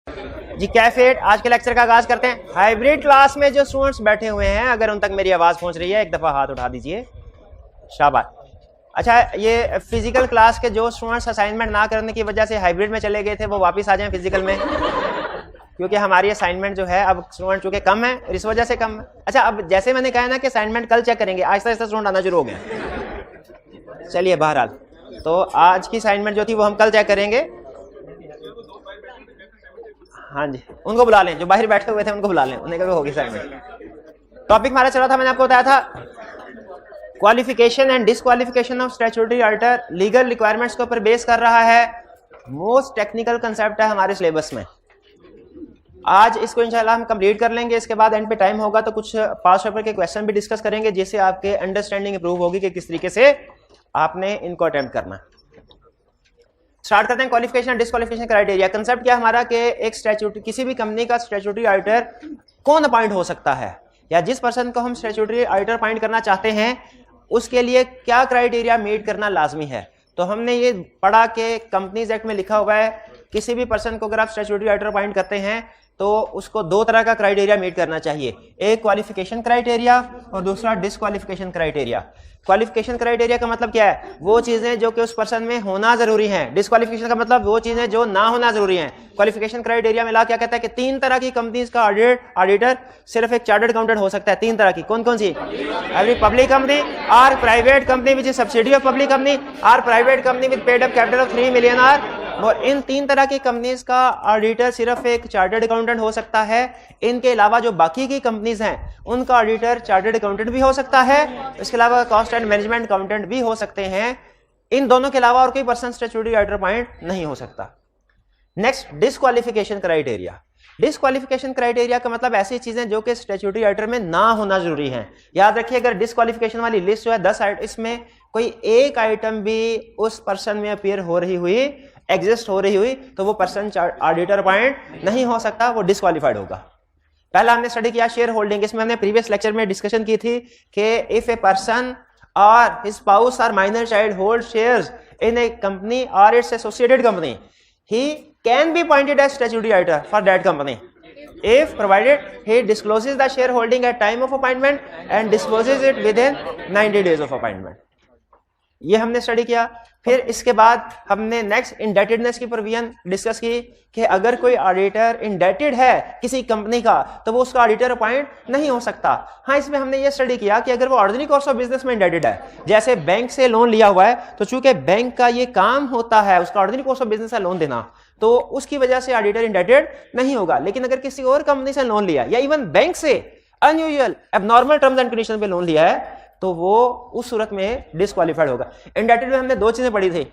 जी कैफेट, आज के लेक्चर का आगाज करते हैं। हाइब्रिड क्लास में जो स्टूडेंट्स बैठे हुए हैं, अगर उन तक मेरी आवाज पहुंच रही है एक दफा हाथ उठा दीजिए, शाबाश। अच्छा, ये फिजिकल क्लास के जो स्टूडेंट्स असाइनमेंट ना करने की वजह से हाइब्रिड में चले गए थे, वो वापस आ जाएं फिजिकल में, क्योंकि हमारी असाइनमेंट जो है अब स्टूडेंट चूंकि कम है, इस वजह से कम है। अच्छा, अब जैसे मैंने कहा ना कि असाइनमेंट कल चेक करेंगे, आहिस्ता आहिस्ता स्टूडेंट आना शुरू हो गया। चलिए बहरहाल, तो आज की असाइनमेंट जो थी वो हम कल चेक करेंगे। हाँ जी, उनको बुला लें, जो बाहर बैठे हुए थे उनको बुला लें, उन्हें कभी होगी असाइनमेंट। टॉपिक हमारा चला था, मैंने आपको बताया था qualification and disqualification of statutory auditor, legal requirements के ऊपर बेस कर रहा है। मोस्ट टेक्निकल कंसेप्ट है हमारे सिलेबस में। आज इसको इंशाल्लाह हम कंप्लीट कर लेंगे। इसके बाद एंड पे टाइम होगा तो कुछ पास पेपर के क्वेश्चन भी डिस्कस करेंगे, जिससे आपके अंडरस्टैंडिंग इंप्रूव होगी कि किस तरीके से आपने इनको अटेम्प्ट करना। स्टार्ट करते हैं qualification and disqualification criteria. Concept क्या हमारा कि एक स्टैट्यूटरी, किसी भी कंपनी का स्टैट्यूटरी ऑडिटर कौन अपॉइंट हो सकता है, या जिस पर्सन को हम स्टैट्यूटरी ऑडिटर अपॉइंट करना चाहते हैं उसके लिए क्या क्राइटेरिया मीट करना लाजमी है। तो हमने ये पढ़ा कि कंपनीज एक्ट में लिखा हुआ है किसी भी पर्सन को अगर आप स्टैट्यूटरी ऑडिटर अपॉइंट करते हैं तो उसको दो तरह का क्राइटेरिया मीट करना चाहिए, एक क्वालिफिकेशन क्राइटेरिया और दूसरा डिसक्वालिफिकेशन क्राइटेरिया। क्वालिफिकेशन क्राइटेरिया का मतलब क्या है, वो चीजें जो कि उस पर्सन में होना जरूरी हैं। डिसक्वालिफिकेशन का मतलब वो चीजें जो ना होना जरूरी हैं। क्वालिफिकेशन क्राइटेरिया में ला क्या कहता है कि तीन तरह की कंपनीज का ऑडिटर सिर्फ एक चार्टर्ड अकाउंटेंट हो सकता है। तीन तरह की, कौन कौन सी? Every public company, or private company which is subsidy of public company, or private company with paid up capital of 3 million or. और इन तीन तरह की कंपनीज का ऑडिटर सिर्फ एक चार्टर्ड अकाउंटेंट हो सकता है। इनके अलावा जो बाकी की कंपनीज हैं उनका ऑडिटर चार्टर्ड अकाउंटेंट भी हो सकता है, इसके अलावा कॉस्ट एंड मैनेजमेंट अकाउंटेंट भी हो सकते हैं। इन दोनों के अलावा और कोई पर्सन स्टैट्यूटरी ऑडिटर अपॉइंट नहीं हो सकता। Next, disqualification criteria. Disqualification criteria का मतलब ऐसी चीजें जो कि स्टैट्यूटरी ऑडिटर में ना होना जरूरी है। याद रखिए, अगर डिसक्वालिफिकेशन वाली लिस्ट जो है 10 आइटम, इसमें कोई एक आइटम भी उस पर्सन में अपीयर हो रही हुई, एग्जिस्ट हो रही हुई, तो वो पर्सन ऑडिटर अपॉइंट नहीं हो सकता, वो डिसक्वालिफाइड होगा। पहला हमने स्टडी किया शेयर होल्डिंग। इसमें हमने प्रीवियस लेक्चर में डिस्कशन की थी कि इफ ए पर्सन और हिज स्पाउस और minor child hold shares in a company और its associated company, he can be appointed as statutory auditor for that company if provided he discloses the shareholding at time of appointment and discloses it within 90 days of appointment। ये हमने study किया। फिर इसके बाद हमने next indebtedness की provision discuss की कि अगर कोई ऑडिटर इंडेटेड है किसी कंपनी का तो वो उसका ऑडिटर अपॉइंट नहीं हो सकता। हाँ, इसमें हमने ये स्टडी किया कि अगर वो ऑर्डिनरी कोर्स ऑफ बिजनेस में इंडेटेड है, जैसे बैंक से लोन लिया हुआ है, तो चूंकि बैंक का ये काम होता है उसका ऑर्डिनरी कोर्स ऑफ बिजनेस है लोन देना, तो उसकी वजह से ऑडिटर इंडेटेड नहीं होगा। लेकिन अगर किसी और कंपनी से लोन लिया या इवन बैंक से unusual abnormal terms and condition पे लोन लिया है तो वो उस सूरत में डिसक्वालिफाइड होगा। इंडेटेड में हमने दो चीजें पढ़ी थी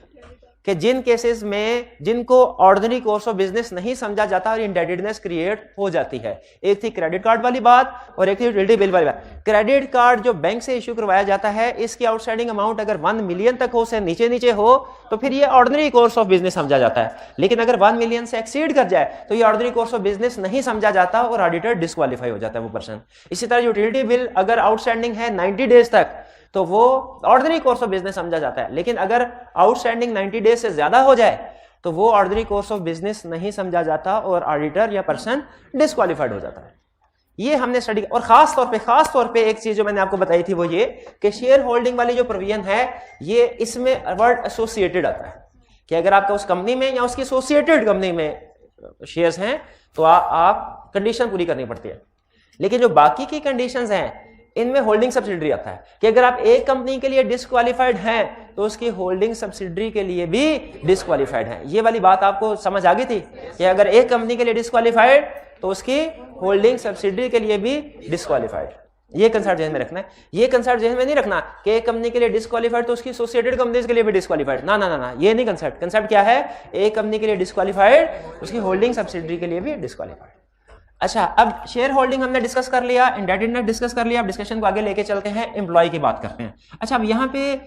कि जिन केसेस में जिनको ऑर्डिनरी कोर्स ऑफ बिजनेस नहीं समझा जाता और इंडेटेडनेस क्रिएट हो जाती है। एक थी क्रेडिट कार्ड वाली बात और एक थी यूटिलिटी बिल वाली बात। क्रेडिट कार्ड जो बैंक से इश्यू करवाया जाता है, इसकी आउटस्टैंडिंग अमाउंट अगर 1 मिलियन तक हो, से नीचे नीचे हो, तो फिर ये ऑर्डिनरी कोर्स ऑफ बिजनेस समझा जाता है। लेकिन अगर 1 मिलियन से एक्सीड कर जाए तो ये ऑर्डिनरी कोर्स ऑफ बिजनेस नहीं समझा जाता और ऑडिटर डिसक्वालीफाई हो जाता है वो पर्सन। इसी तरह यूटिलिटी बिल अगर आउटस्टैंडिंग है 90 डेज तक तो वो ऑर्डिनरी कोर्स ऑफ बिजनेस समझा जाता है। लेकिन अगर आउटस्टैंडिंग 90 डेज से ज्यादा हो जाए तो वो ऑर्डिनरी कोर्स ऑफ बिजनेस नहीं समझा जाता और ऑडिटर या पर्सन डिसक्वालीफाइड हो जाता है। ये हमने स्टडी। और खास तौर पे एक चीज जो मैंने आपको बताई थी वो ये कि शेयर होल्डिंग वाली जो प्रोविजन है, ये इसमें वर्ड एसोसिएटेड आता है कि अगर आपका उस कंपनी में या उसकी एसोसिएटेड कंपनी में शेयर्स हैं तो आप कंडीशन पूरी करनी पड़ती है। लेकिन जो बाकी की कंडीशंस हैं इनमें होल्डिंग सब्सिडरी आता है कि अगर आप एक कंपनी के लिए डिसक्वालीफाइड हैं तो उसकी होल्डिंग सब्सिडरी के लिए भी डिसक्वालीफाइड है। ये वाली बात आपको समझ आ गई थी कि अगर एक कंपनी के लिए डिसक्वालीफाइड तो उसकी होल्डिंग सब्सिडरी के लिए भी डिसक्वालीफाइड। ये कंसेप्ट ध्यान में रखना है। ये कंसेप्ट ध्यान में नहीं रखना कि एक कंपनी के लिए डिसक्वालीफाइड तो उसकी एसोसिएटेड कंपनीज के लिए भी डिसक्वालीफाइड। ना ना ना ना, ये नहीं कंसेप्ट। कंसेप्ट क्या है, एक कंपनी के लिए डिसक्वालीफाइड उसकी होल्डिंग सब्सिडरी के लिए भी डिसक्वालीफाइड। अच्छा, अब शेयर होल्डिंग हमने डिस्कस कर लिया, इंडेटेडनेस डिस्कस कर लिया। अब डिस्कशन को आगे लेके चलते हैं, एम्प्लॉय की बात करते हैं। अच्छा, अब यहाँ पे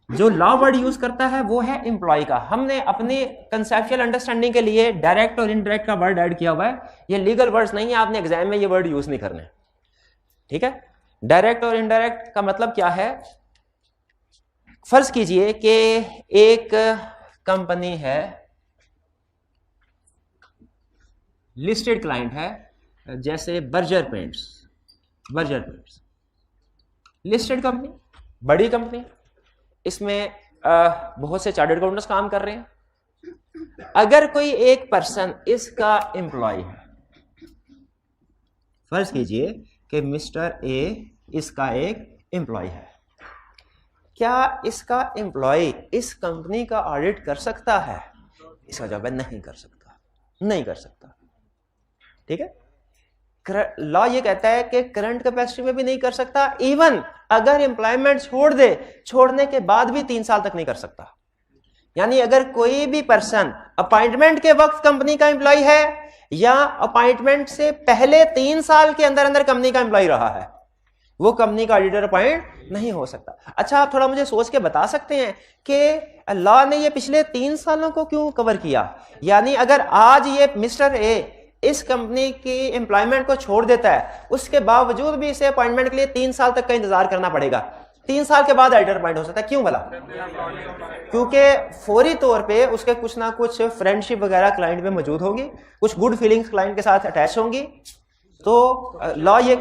जो लॉ वर्ड यूज करता है वो है एम्प्लॉय का। हमने अपने कंसेप्चुअल अंडरस्टैंडिंग के लिए डायरेक्ट और इनडायरेक्ट का वर्ड ऐड किया हुआ है। ये लीगल वर्ड्स नहीं है, आपने एग्जाम में ये वर्ड यूज नहीं करने। ठीक है, डायरेक्ट और इनडायरेक्ट का मतलब क्या है। फर्ज कीजिए कि एक कंपनी है लिस्टेड क्लाइंट है, जैसे बर्जर पेंट्स, लिस्टेड कंपनी, बड़ी कंपनी, इसमें बहुत से चार्टर्ड अकाउंटेंट्स काम कर रहे हैं। अगर कोई एक पर्सन इसका एम्प्लॉय है, फर्ज कीजिए कि मिस्टर ए इसका एक एम्प्लॉय है, क्या इसका एम्प्लॉय इस कंपनी का ऑडिट कर सकता है? इसका जवाब है नहीं कर सकता, नहीं कर सकता। ठीक है, लॉ ये कहता है कि करंट कैपेसिटी में भी नहीं कर सकता, इवन अगर एम्प्लॉयमेंट छोड़ दे, छोड़ने के बाद भी 3 साल तक नहीं कर सकता। यानी अगर कोई भी पर्सन अपॉइंटमेंट के वक्त कंपनी का एम्प्लॉय है या अपॉइंटमेंट से पहले 3 साल के अंदर अंदर कंपनी का एम्प्लॉय रहा है, वो कंपनी का ऑडिटर अपॉइंट नहीं हो सकता। अच्छा, आप थोड़ा मुझे सोच के बता सकते हैं कि लॉ ने ये पिछले 3 सालों को क्यों कवर किया? यानी अगर आज ये मिस्टर ए इस कंपनी की एम्प्लॉयमेंट को छोड़ देता है, उसके बावजूद भी इसे अपॉइंटमेंट के लिए 3 साल तक का इंतजार करना पड़ेगा। 3 साल के बाद ऑडिटर अपॉइंट हो सकता है। क्यों भला? क्योंकि फौरी तौर पे उसके कुछ ना कुछ फ्रेंडशिप वगैरह क्लाइंट में मौजूद होगी, कुछ गुड फीलिंग्स क्लाइंट के साथ अटैच होंगी। तो लॉ ये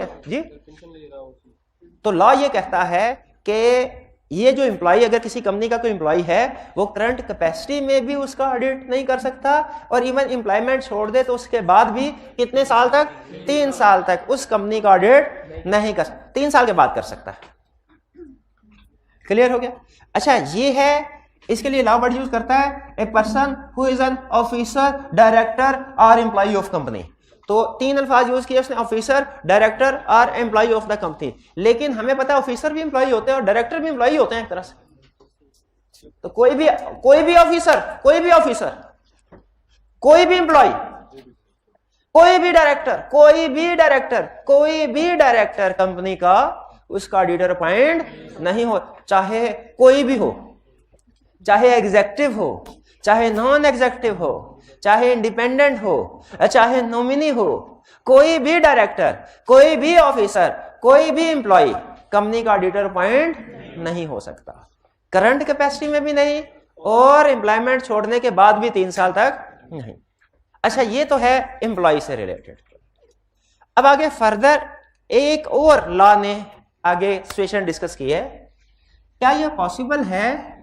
कहता है कि ये जो एम्प्लॉय, अगर किसी कंपनी का कोई एम्प्लॉय है, वो करंट कैपेसिटी में भी उसका ऑडिट नहीं कर सकता, और इवन एम्प्लॉयमेंट छोड़ दे तो उसके बाद भी कितने साल तक? 3 साल तक उस कंपनी का ऑडिट नहीं कर सकता, 3 साल के बाद कर सकता है। क्लियर हो गया? अच्छा, ये है, इसके लिए लॉ वर्ड यूज करता है a person who is an officer, director और एम्प्लॉय ऑफ कंपनी। तो 3 अल्फाज यूज किए उसने, ऑफिसर, डायरेक्टर और एम्प्लॉय ऑफ द कंपनी। लेकिन हमें पता है ऑफिसर भी एम्प्लॉय होते हैं और डायरेक्टर भी एम्प्लॉय होते हैं एक तरह से। तो कोई भी ऑफिसर, कोई भी एम्प्लॉय, कोई भी डायरेक्टर कंपनी का उसका ऑडिटर अपॉइंट नहीं हो, चाहे कोई भी हो, चाहे एग्जेक्टिव हो, चाहे नॉन एग्जेक्टिव हो, चाहे इंडिपेंडेंट हो, चाहे नॉमिनी हो, कोई भी डायरेक्टर, कोई भी ऑफिसर, कोई भी एम्प्लॉय कंपनी का ऑडिटर अपॉइंट नहीं हो सकता, करंट कैपेसिटी में भी नहीं और एम्प्लॉयमेंट छोड़ने के बाद भी 3 साल तक नहीं। अच्छा, ये तो है एम्प्लॉय से रिलेटेड। अब आगे फर्दर एक और लॉ ने आगे सिचुएशन डिस्कस की है, क्या यह पॉसिबल है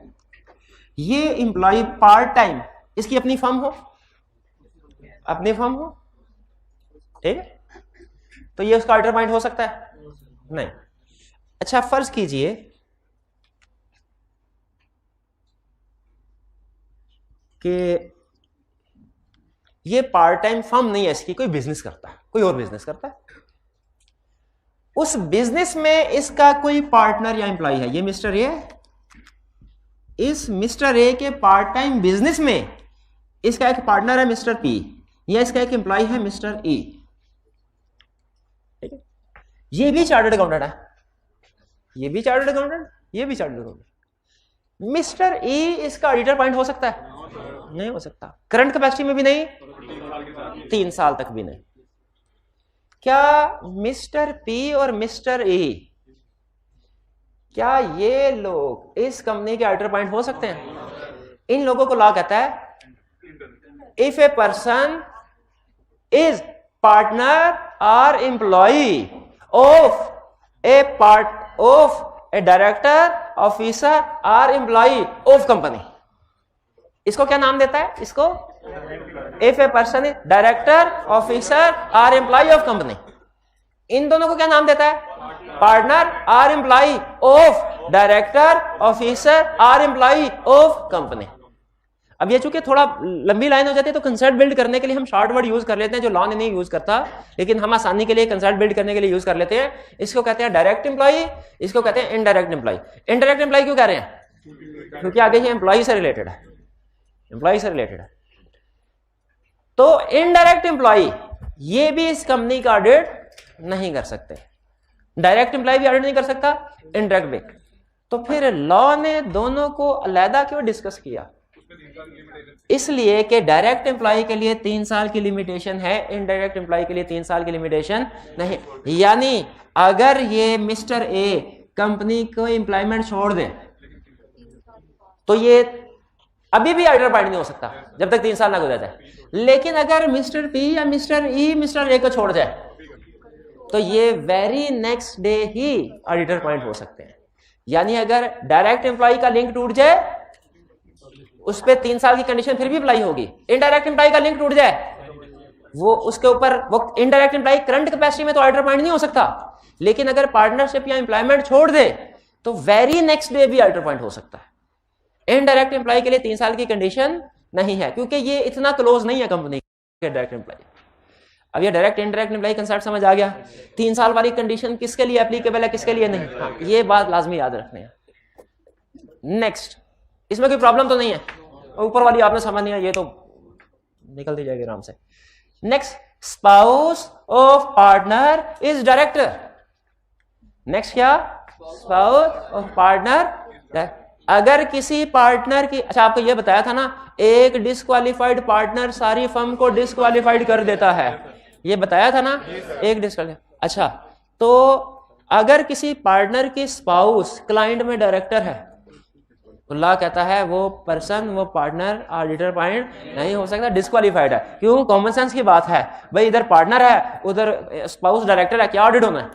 ये एम्प्लॉय पार्ट टाइम, इसकी अपनी फर्म हो, ठीक है, तो ये उसका ऑडिटर अपॉइंट हो सकता है? नहीं। अच्छा, फर्ज कीजिए कि ये पार्ट टाइम फर्म नहीं है, इसकी कोई बिजनेस करता है, कोई और बिजनेस करता है, उस बिजनेस में इसका कोई पार्टनर या एम्प्लॉय है। ये मिस्टर ए, इस मिस्टर ए के पार्ट टाइम बिजनेस में इसका एक पार्टनर है मिस्टर पी, या इसका एक एम्प्लॉय है मिस्टर ई। ठीक है, ये भी चार्टर्ड अकाउंटेंट है, ये भी चार्टर्ड अकाउंटेंट। मिस्टर ई इसका ऑडिटर अपॉइंट हो सकता है? नहीं हो सकता, करंट कैपेसिटी में भी नहीं, 3 साल तक भी नहीं। क्या मिस्टर पी और मिस्टर ए, क्या ये लोग इस कंपनी के ऑडिटर अपॉइंट हो सकते हैं? इन लोगों को लॉ कहता है if a person is partner और employee of a director, officer और एम्प्लॉय ऑफ कंपनी। इसको क्या नाम देता है? इसको if a person is director, officer और एम्प्लॉय ऑफ कंपनी। इन दोनों को क्या नाम देता है? पार्टनर और एम्प्लॉय ऑफ डायरेक्टर, ऑफिसर और एम्प्लॉय ऑफ कंपनी। अब ये चूंकि थोड़ा लंबी लाइन हो जाती है तो कंसेप्ट बिल्ड करने के लिए हम शॉर्ट वर्ड यूज कर लेते हैं जो लॉ ने नहीं यूज करता, लेकिन हम आसानी के लिए कंसेप्ट बिल्ड करने के लिए यूज कर लेते हैं। इसको कहते हैं डायरेक्ट एम्प्लॉय, इसको कहते हैं इनडायरेक्ट एम्प्लॉय। इनडायरेक्ट एम्प्लॉय क्यों कह रहे हैं? क्योंकि आगे ये एम्प्लॉय से रिलेटेड है, तो इनडायरेक्ट एम्प्लॉय ये भी इस कंपनी का ऑडिट नहीं कर सकते, डायरेक्ट एम्प्लॉय भी ऑडिट नहीं कर सकता, इनडायरेक्ट भी। तो फिर लॉ ने दोनों को अलग क्यों डिस्कस किया? इसलिए कि डायरेक्ट एम्प्लॉय के लिए 3 साल की लिमिटेशन है, इनडायरेक्ट एम्प्लॉय के लिए 3 साल की लिमिटेशन नहीं। यानी अगर ये मिस्टर ए कंपनी को एम्प्लॉयमेंट छोड़ दे तो ये अभी भी ऑडिटर अपॉइंट नहीं हो सकता जब तक 3 साल ना गुजर जाए। लेकिन अगर मिस्टर पी या मिस्टर ई मिस्टर ए को छोड़ जाए तो ये वेरी नेक्स्ट डे ही ऑडिटर अपॉइंट हो सकते हैं। यानी अगर डायरेक्ट एम्प्लॉय का लिंक टूट जाए उस पर 3 साल की कंडीशन फिर भी अप्लाई होगी। इनडायरेक्ट एम्प्लॉय का लिंक टूट जाए वो उसके ऊपर वो इनडायरेक्ट एम्प्लॉय करंट कैपेसिटी में तो ऑडिटर अपॉइंट नहीं हो सकता, लेकिन अगर पार्टनरशिप या एम्प्लॉयमेंट छोड़ दे तो वेरी नेक्स्ट डे भी ऑडिटर अपॉइंट हो सकता है। इनडायरेक्ट एम्प्लॉय के लिए 3 साल की कंडीशन नहीं है क्योंकि ये इतना क्लोज नहीं है कंपनी के डायरेक्ट एम्प्लॉय। अब ये डायरेक्ट इनडायरेक्ट एम्प्लॉय कंसेप्ट समझ आ गया। 3 साल वाली कंडीशन किसके लिए एप्लीकेबल है किसके लिए नहीं, हाँ ये बात लाजमी याद रखनी है। नेक्स्ट, इसमें कोई प्रॉब्लम तो नहीं है, ऊपर वाली आपने समझ है, ये तो निकलती जाएगी आराम से। Next, spouse of partner is director. Next क्या, स्पाउस ऑफ पार्टनर। अगर किसी पार्टनर की, अच्छा आपको यह बताया था ना, एक डिस्क्वालिफाइड पार्टनर सारी फर्म को डिस्क्वालिफाइड कर देता है, ये बताया था ना, एक डिस्क्वालिफाइड। अच्छा, तो अगर किसी पार्टनर की स्पाउस क्लाइंट में डायरेक्टर है तो लॉ कहता है वो पर्सन, वो पार्टनर ऑडिटर अपॉइंट नहीं हो सकता, डिस्क्वालिफाइड है। क्यों? कॉमन सेंस की बात है भाई, इधर पार्टनर है उधर स्पाउस डायरेक्टर है, क्या ऑडिट होना है?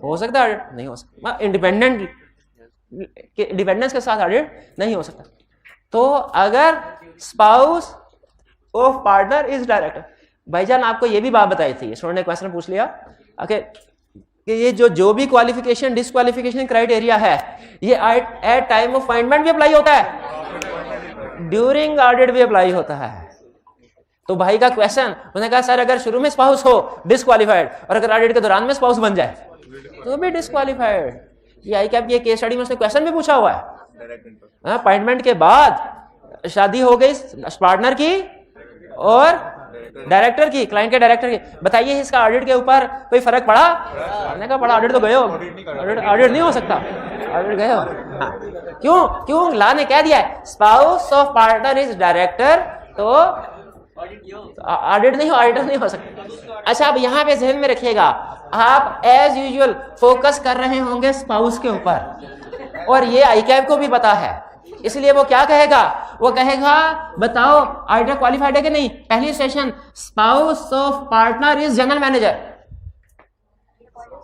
हो सकता है? नहीं हो सकता। इंडिपेंडेंट डिपेंडेंस के साथ ऑडिट नहीं हो सकता। तो अगर spouse of partner is director, भाईजान आपको ये भी बात बताई थी, स्टूडेंट ने क्वेश्चन पूछ लिया कि ये जो भी क्वालिफिकेशन डिस्क्वालिफिकेशन क्राइटेरिया है ये एट टाइम ऑफ अपॉइंटमेंट भी अप्लाई होता है, ड्यूरिंग ऑडिट भी अप्लाई होता है। तो भाई का क्वेश्चन, उन्होंने कहा सर अगर शुरू में स्पाउस हो डिस्क्वालिफाइड और अगर ऑडिट के दौरान में स्पाउस बन जाए तो भी डिस्क्वालिफाइड। ये आई कैप ये केस स्टडी में उसने क्वेश्चन भी पूछा हुआ है। अपॉइंटमेंट के बाद शादी हो गई पार्टनर की और डायरेक्टर की, क्लाइंट के डायरेक्टर की, बताइए इसका ऑडिट के ऊपर कोई फर्क पड़ा? हमने कहा पड़ा, ऑडिट तो गए हो, ऑडिट नहीं हो सकता, ऑडिट गए हो। हाँ। क्यों लॉ ने कह दिया है spouse of partner is director, तो ऑडिट नहीं हो, ऑडिटर नहीं हो सकता। अच्छा, अब यहाँ पे ध्यान में रखिएगा, आप एज यूजुअल फोकस कर रहे होंगे स्पाउस के ऊपर और ये आईकैप को भी पता है, इसलिए वो क्या कहेगा, वो कहेगा बताओ ऑडिटर क्वालिफाइड है कि नहीं। पहली session, spouse of partner is general manager,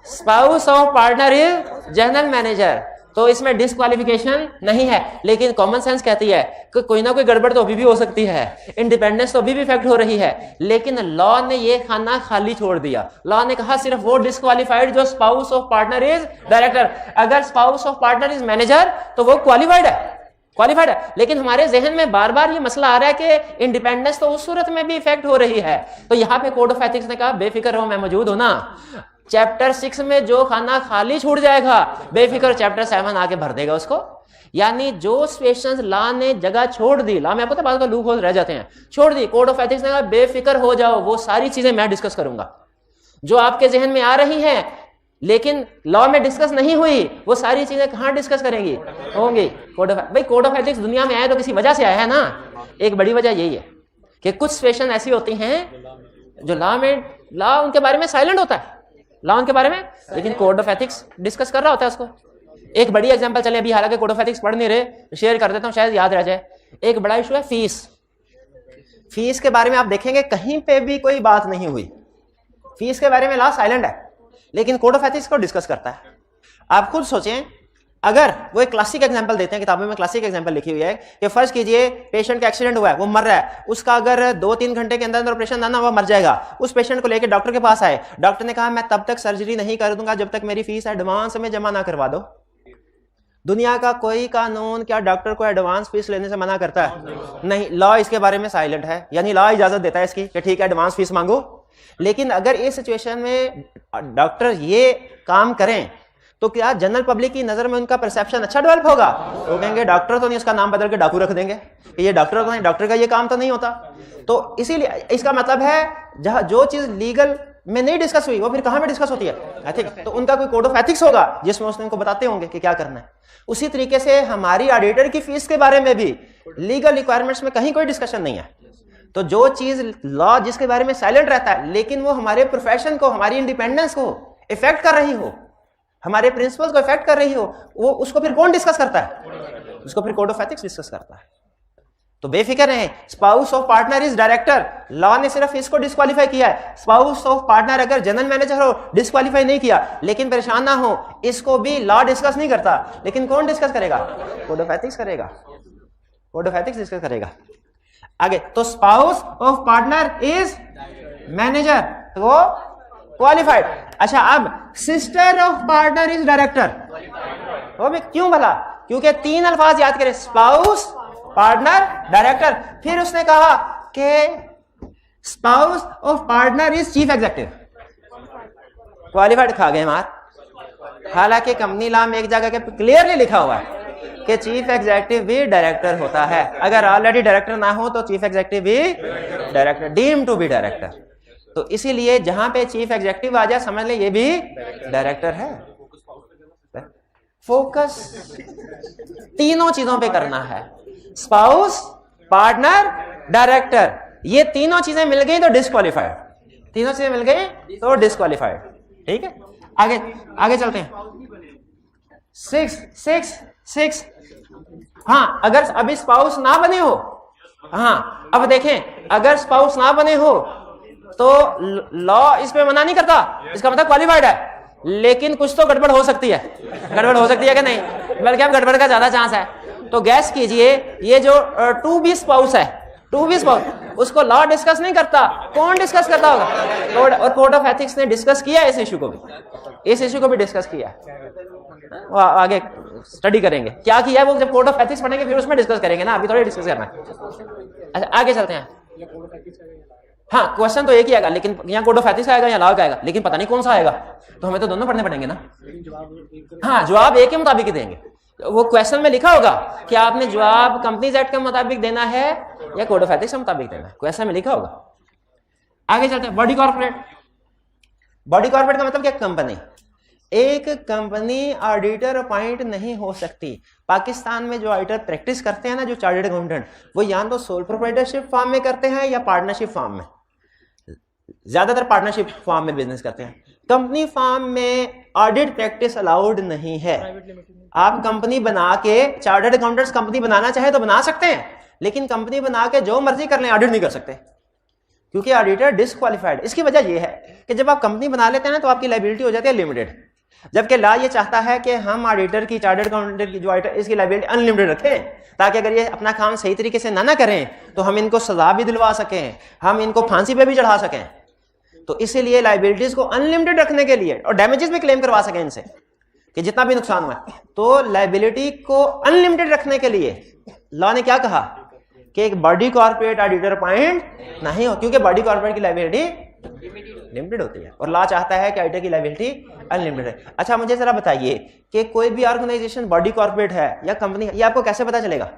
spouse of partner is general manager, तो इसमें डिस्क्वालिफिकेशन नहीं है। लेकिन कॉमन सेंस कहती है कि कोई ना कोई गड़बड़ तो अभी भी हो सकती है, इंडिपेंडेंस तो अभी भी इफेक्ट हो रही है, लेकिन लॉ ने ये खाना खाली छोड़ दिया। लॉ ने कहा सिर्फ वो डिस्क्वालिफाइड जो spouse of partner is director. अगर spouse of partner is manager तो वो क्वालिफाइड है। लेकिन हमारे जहन में बार बार ये मसला आ रहा है कि इंडिपेंडेंस तो उस सूरत में भी इफेक्ट हो रही है। तो यहाँ पे कोड ऑफ एथिक्स ने कहा बेफिक्र रहो, मैं मौजूद हूं ना, चैप्टर 6 में जो खाना खाली छूट जाएगा बेफिक्र चैप्टर 7 आके भर देगा उसको। यानी जो सिचुएशंस लॉ ने जगह छोड़ दी, लॉ में आपको पता है लूप होल रह जाते हैं, छोड़ दी, कोड ऑफ एथिक्स ने कहा बेफिक्र हो जाओ, वो सारी चीजें मैं डिस्कस करूंगा जो आपके जहन में आ रही हैं लेकिन लॉ में डिस्कस नहीं हुई, वो सारी चीजें कहां डिस्कस करेंगी, होंगी कोड ऑफ। भाई कोड ऑफ एथिक्स दुनिया में आया तो किसी वजह से आया है ना। एक बड़ी वजह यही है कि कुछ सिचुएशन ऐसी होती हैं जो लॉ उनके बारे में साइलेंट होता है, लॉ उनके बारे में, लेकिन कोड ऑफ एथिक्स डिस्कस कर रहा होता है उसको। एक बड़ी एग्जांपल चले, अभी हालांकि कोड ऑफ एथिक्स पढ़ नहीं रहे, शेयर कर देता हूं शायद याद रह जाए। एक बड़ा इशू है फीस के बारे में आप देखेंगे कहीं पे भी कोई बात नहीं हुई, फीस के बारे में लॉ साइलेंट है, लेकिन कोड ऑफ एथिक्स को डिस्कस करता है। आप खुद सोचें, अगर वो एक क्लासिक एग्जांपल देते हैं, किताबों में क्लासिक एग्जांपल लिखी हुई है कि फर्ज कीजिए पेशेंट का एक्सीडेंट हुआ है, वो मर रहा है, उसका अगर 2-3 घंटे के अंदर ऑपरेशन ना वो मर जाएगा। उस पेशेंट को लेकर डॉक्टर के पास आए, डॉक्टर ने कहा मैं तब तक सर्जरी नहीं कर दूंगा जब तक मेरी फीस एडवांस में जमा ना करवा दो। दुनिया का कोई कानून क्या डॉक्टर को एडवांस फीस लेने से मना करता है? नहीं, लॉ इसके बारे में साइलेंट है, यानी लॉ इजाजत देता है इसकी कि ठीक है एडवांस फीस मांगो। लेकिन अगर इस सिचुएशन में डॉक्टर ये काम करें तो क्या जनरल पब्लिक की नजर में उनका परसेप्शन अच्छा डेवलप होगा? वो कहेंगे डॉक्टर तो नहीं, उसका नाम बदल के डाकू रख देंगे कि ये डॉक्टर तो नहीं, डॉक्टर का ये काम तो नहीं होता। तो इसीलिए इसका मतलब है जहां जो चीज लीगल में नहीं डिस्कस हुई वो फिर कहां में डिस्कस होती है, एथिक्स। तो उनका कोई कोड ऑफ एथिक्स होगा जिसमें उसने उनको बताते होंगे कि क्या करना है। उसी तरीके से हमारी ऑडिटर की फीस के बारे में भी लीगल रिक्वायरमेंट्स में कहीं कोई डिस्कशन नहीं है। तो जो चीज लॉ जिसके बारे में साइलेंट रहता है लेकिन वो हमारे प्रोफेशन को, हमारी इंडिपेंडेंस को इफेक्ट कर रही हो, हमारे प्रिंसिपल्स को इफेक्ट कर रही हो, वो उसको फिर कौन डिस्कस करता है? उसको फिर कोड ऑफ एथिक्स डिस्कस करता है। तो बेफिक्र रहे, spouse of partner is director, law ने सिर्फ इसको डिस्क्वालीफाई किया है। स्पाउस ऑफ पार्टनर अगर जनरल मैनेजर हो डिस्क्वालीफाई नहीं किया, लेकिन परेशान ना हो, इसको भी लॉ डिस्कस नहीं करता, लेकिन कौन डिस्कस करेगा? कोड ऑफ एथिक्स करेगा, कोड ऑफ एथिक्स डिस्कस करेगा। आगे, तो spouse of partner is manager, तो क्वालिफाइड। अच्छा, अब sister of partner is director, वो भी क्यों भला? क्योंकि 3 अल्फाज याद करें, स्पाउस, पार्टनर, डायरेक्टर। फिर उसने कहा कि spouse of partner is chief executive, qualified. खा गए मार। हालांकि कंपनी लॉ में एक जगह के क्लियरली लिखा हुआ है कि चीफ एग्जीक्यूटिव भी डायरेक्टर होता है, अगर ऑलरेडी डायरेक्टर ना हो तो चीफ एग्जीक्यूटिव भी director, deem to be director. तो इसीलिए जहां पे चीफ एग्जीक्यूटिव आ जाए समझ ले ये भी डायरेक्टर है। फोकस तीनों चीजों पे करना है, स्पाउस, पार्टनर, डायरेक्टर, ये तीनों चीजें मिल गई तो डिस्क्वालीफाइड, तीनों चीजें मिल गई तो डिस्क्वालीफाइड। ठीक है, आगे आगे चलते हैं। 6 हाँ, अगर अभी स्पाउस ना बने हो, हाँ अब देखें, अगर स्पाउस ना बने हो तो लॉ इस पे मना नहीं करता, इसका मतलब क्वालिफाइड है, लेकिन कुछ तो गड़बड़ हो सकती है, गड़बड़ हो सकती है कि नहीं, बल्कि अब गड़बड़ का ज्यादा चांस है। तो गैस कीजिए, ये जो टू बी स्पाउस है, टू बी स्पाउस, उसको लॉ डिस्कस नहीं करता, कौन डिस्कस करता होगा? और कोड ऑफ एथिक्स ने डिस्कस किया इस इशू को भी, इस इशू को भी डिस्कस किया। आगे स्टडी करेंगे क्या किया है वो, जब कोड ऑफ एथिक्स पढ़ेंगे फिर उसमें डिस्कस करेंगे ना, अभी थोड़ी डिस्कस करना है। अच्छा, आगे चलते हैं। हाँ, क्वेश्चन तो एक ही आएगा, लेकिन यहाँ कोड ऑफ एथिक्स आएगा या लॉ का आएगा, लेकिन पता नहीं कौन सा आएगा, तो हमें तो दोनों पढ़ने पड़ेंगे ना। हाँ, जवाब एक के मुताबिक ही देंगे। वो क्वेश्चन में लिखा होगा कि आपने जवाब कंपनीज एक्ट के मुताबिक देना है या कोड ऑफ एथिक्स के मुताबिक देना है, क्वेश्चन में लिखा होगा। आगे चलते हैं। बॉडी कॉर्पोरेट, बॉडी कॉर्पोरेट का मतलब क्या? कंपनी। एक कंपनी ऑडिटर अपॉइंट नहीं हो सकती। पाकिस्तान में जो ऑडिटर प्रैक्टिस करते हैं ना, जो चार्टर्ड अकाउंटेंट, वो या तो सोल प्रोप्राइटरशिप फॉर्म में करते हैं या पार्टनरशिप फॉर्म में, ज्यादातर पार्टनरशिप फॉर्म में बिजनेस करते हैं। कंपनी फॉर्म में ऑडिट प्रैक्टिस अलाउड नहीं है। आप कंपनी बना के, चार्टर्ड अकाउंटेंट्स कंपनी बनाना चाहे तो बना सकते हैं, लेकिन कंपनी बना के जो मर्जी कर लें, ऑडिट नहीं कर सकते, क्योंकि ऑडिटर डिस्क्वालिफाइड। इसकी वजह यह है कि जब आप कंपनी बना लेते हैं ना, तो आपकी लायबिलिटी हो जाती है लिमिटेड, जबकि लॉ ये चाहता है कि हम ऑडिटर की, चार्टर्ड अकाउंटेंट की जो ऑडिटर, इसकी लायबिलिटी अनलिमिटेड रखें, ताकि अगर ये अपना काम सही तरीके से ना करें तो हम इनको सजा भी दिलवा सकें, हम इनको फांसी पे भी चढ़ा सकें। तो इसीलिए लायबिलिटीज को अनलिमिटेड रखने के लिए, और डैमेजेस भी क्लेम करवा सकें इनसे कि जितना भी नुकसान हुआ है, तो लायबिलिटी को अनलिमिटेड रखने के लिए लॉ ने क्या कहा कि एक बॉडी कॉर्पोरेट ऑडिटर अपॉइंट नहीं हो, क्योंकि बॉडी कॉर्पोरेट की लायबिलिटी लिमिटेड होती है और लॉ चाहता है कि ऑडिटर की लायबिलिटी अनलिमिटेड है। अच्छा, मुझे जरा बताइए कि कोई भी ऑर्गेनाइजेशन बॉडी कॉर्पोरेट है या कंपनी है, ये आपको कैसे पता चलेगा?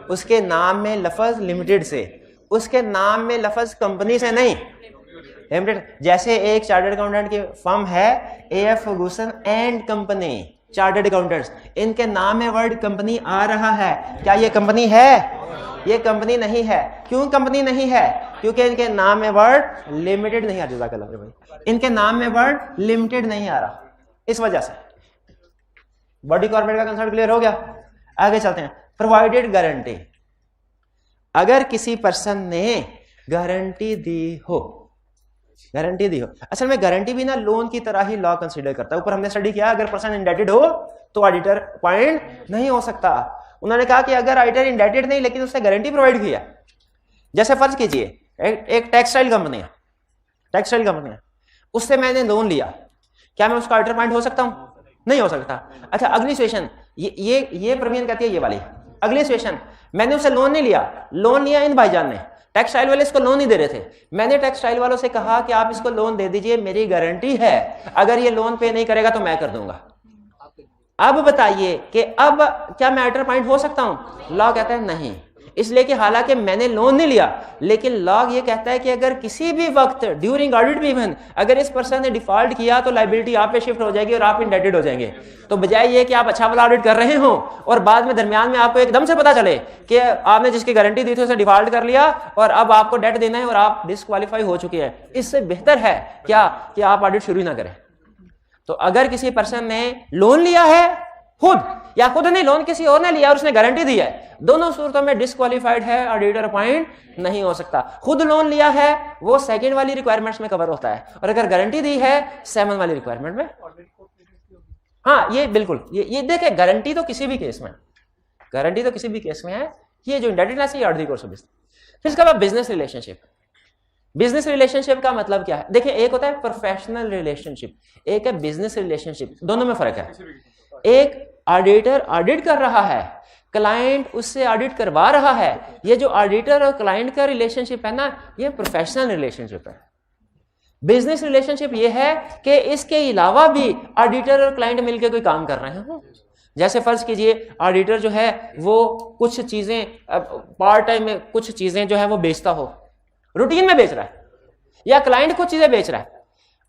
उसके नाम में लफ्ज लिमिटेड से, उसके नाम में लफ्ज कंपनी से नहीं, लिमिटेड। जैसे एक चार्टर्ड अकाउंटेंट की फर्म है AF Ferguson and company, chartered accountants, इनके नाम में वर्ड कंपनी आ रहा है, क्या ये कंपनी है? ये कंपनी नहीं है। क्यों कंपनी नहीं है? क्योंकि इनके नाम में वर्ड लिमिटेड नहीं आ रहा। जज़ाकल्लाह भाई, इनके नाम में वर्ड लिमिटेड नहीं आ रहा, इस वजह से। बॉडी कॉर्पोरेट का कंसेप्ट क्लियर हो गया? आगे चलते हैं। प्रोवाइडेड गारंटी, अगर किसी पर्सन ने गारंटी दी हो, गारंटी दी हो, असल में गारंटी भी ना लोन की तरह ही लॉ कंसीडर करता है। ऊपर हमने स्टडी किया, अगर पर्सन इंडेटेड हो तो ऑडिटर अपॉइंट नहीं हो सकता। उन्होंने कहा कि अगर ऑडिटर इंडेटेड नहीं, लेकिन उसने गारंटी प्रोवाइड किया, जैसे फर्ज कीजिए एक टेक्सटाइल कंपनी है, टेक्सटाइल कंपनी है, उससे मैंने लोन लिया, क्या मैं उसका ऑडिटर अपॉइंट हो सकता हूं? नहीं हो सकता। अच्छा, अगली सिचुएशन, ये प्रवीण कहती है ये वाली, अगली सिचुएशन, मैंने उससे लोन नहीं लिया, लोन लिया इन भाईजान ने, टेक्सटाइल वाले इसको लोन नहीं दे रहे थे, मैंने टेक्सटाइल वालों से कहा कि आप इसको लोन दे दीजिए, मेरी गारंटी है अगर ये लोन पे नहीं करेगा तो मैं कर दूंगा। अब बताइए कि अब क्या मैं ऑडिटर अपॉइंट हो सकता हूं? लॉ कहता है नहीं, इसलिए कि हालांकि मैंने लोन नहीं लिया, लेकिन लॉ ये कहता है कि अगर किसी भी वक्त ड्यूरिंग ऑडिट भी इवन अगर इस पर्सन ने डिफॉल्ट किया तो लायबिलिटी आप पे शिफ्ट हो जाएगी और आप इंडेटेड हो जाएंगे। तो बजाय ये कि आप अच्छा वाला ऑडिट कर रहे हो और बाद में दरमियान में आपको एकदम से पता चले कि आपने जिसकी गारंटी दी थी उसे डिफॉल्ट कर लिया और अब आपको डेट देना है और आप डिस्क्वालीफाई हो चुके हैं, इससे बेहतर है क्या कि आप ऑडिट शुरू ना करें। तो अगर किसी पर्सन ने लोन लिया है खुद या खुद ने लोन किसी और ने लिया और उसने गारंटी दी है, दोनों सूरतों में डिस्क्वालीफाइड है, ऑडिटर अपॉइंट नहीं हो सकता। खुद लोन लिया है वो सेकंड वाली रिक्वायरमेंट्स में कवर होता है, और अगर गारंटी दी है 7 वाली रिक्वायरमेंट में। हाँ ये बिल्कुल, ये देखे गारंटी तो किसी भी केस में, गारंटी तो किसी भी केस में है। ये जो इंडेटेडनेस है ये ऑर्डिनरी कोर्स ऑफ बिजनेस। फिर इसके बाद बिजनेस रिलेशनशिप। बिजनेस रिलेशनशिप का मतलब क्या है? देखिए, एक होता है प्रोफेशनल रिलेशनशिप, एक है बिजनेस रिलेशनशिप, दोनों में फर्क है। एक ऑडिटर ऑडिट कर रहा है, क्लाइंट उससे ऑडिट करवा रहा है, ये जो ऑडिटर और क्लाइंट का रिलेशनशिप है ना, ये प्रोफेशनल रिलेशनशिप है। बिजनेस रिलेशनशिप ये है कि इसके अलावा भी ऑडिटर और क्लाइंट मिलकर कोई काम कर रहे हैं। जैसे फर्ज कीजिए ऑडिटर जो है वो कुछ चीजें पार्ट टाइम में कुछ चीजें जो है वो बेचता हो, रूटीन में बेच रहा है, या क्लाइंट कुछ चीजें बेच रहा है।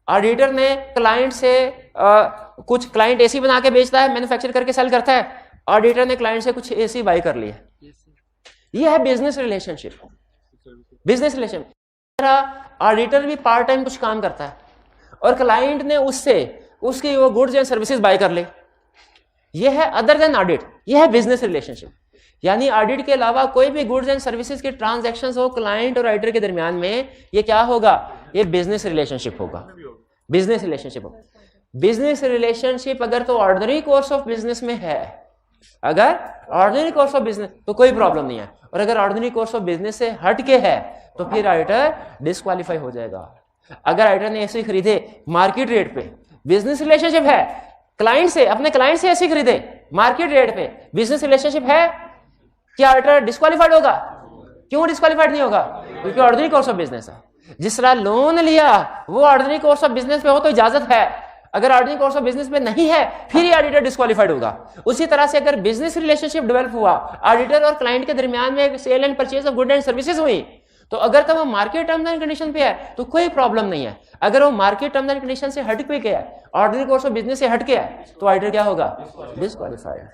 ऑडिटर ने क्लाइंट से कुछ क्लाइंट एसी बना के बेचता है, मैन्युफैक्चर करके सेल करता है, ऑडिटर ने क्लाइंट से कुछ एसी बाई कर लिया। ये है business relationship. Business relationship auditor भी पार्ट टाइम कुछ काम करता है और क्लाइंट ने उससे उसकी वो गुड्स एंड सर्विसेज बाय कर ले, ये है अदर देन ऑडिट, ये है बिजनेस रिलेशनशिप। यानी ऑडिट के अलावा कोई भी गुड्स एंड सर्विसेज के ट्रांजैक्शंस हो क्लाइंट और ऑडिटर के दरमियान में, ये क्या होगा? ये बिजनेस रिलेशनशिप होगा। बिजनेस रिलेशनशिप होगा। बिजनेस रिलेशनशिप अगर तो ऑर्डिनरी कोर्स ऑफ बिजनेस में है, अगर ऑर्डिनरी कोर्स ऑफ बिजनेस तो कोई प्रॉब्लम नहीं है, और अगर ऑर्डिनरी कोर्स ऑफ बिजनेस से हट के है तो फिर ऑडिटर डिस्क्वालीफाई हो जाएगा। अगर ऑडिटर ने ऐसे खरीदे मार्केट रेट पे, बिजनेस रिलेशनशिप है, क्लाइंट से अपने क्लाइंट से ऐसे खरीदे मार्केट रेट पे, बिजनेस रिलेशनशिप है, क्या ऑडिटर डिस्क्वालीफाइड होगा? क्यों डिस्क्वालीफाइड नहीं होगा? क्योंकि ऑर्डिनरी कोर्स ऑफ बिजनेस है। जिस तरह लोन लिया वो ऑर्डिनरी कोर्स ऑफ बिजनेस पे हो तो इजाजत है, अगर ऑर्डिनरी कोर्स ऑफ बिजनेस में नहीं है फिर ये ऑडिटर डिस्क्वालीफाइड होगा। उसी तरह से अगर बिजनेस रिलेशनशिप डेवलप हुआ, ऑडिटर और क्लाइंट के दरमियान में sale and purchase of good and services हुई, तो अगर तो वो मार्केट टर्म्स एंड कंडीशन पे है तो कोई प्रॉब्लम नहीं है। अगर वो मार्केट टर्म्स एंड कंडीशन से हट के है, ऑर्डिनरी कोर्स ऑफ बिजनेस से हट के है, तो ऑडिटर क्या होगा? डिस्क्वालीफाइड।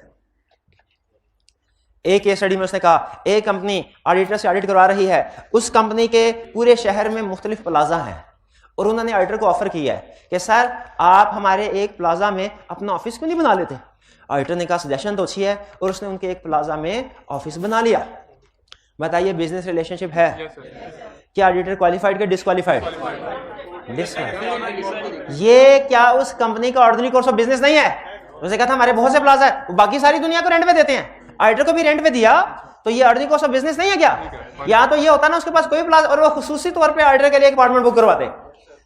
एक केस स्टडी में उसने कहा एक कंपनी ऑडिटर से ऑडिट करवा रही है, उस कंपनी के पूरे शहर में मुख्तलिफ प्लाजा हैं, और उन्होंने ऑडिटर को ऑफर किया है कि सर आप हमारे एक प्लाजा में अपना ऑफिस क्यों नहीं बना लेते? ऑडिटर ने कहा सजेशन तो अच्छी है, और उसने उनके एक प्लाजा में ऑफिस बना लिया। बताइए बिजनेस रिलेशनशिप है? क्या ऑडिटर क्वालिफाइड का डिस्क्वालीफाइड? ये क्या उस कंपनी का ऑर्डिनरी कोर्स ऑफ बिजनेस नहीं है? उसने कहा था हमारे बहुत से प्लाजा है, बाकी सारी दुनिया को रेंट पे देते हैं, ऑडिटर को भी रेंट पे दिया, तो ये ऑर्डिनरी कोर्स ऑफ बिजनेस नहीं है क्या? या तो ये होता ना उसके पास कोई प्लाजा और वो खुसूसी तौर पे ऑडिटर के लिए एक अपार्टमेंट बुक करवाते,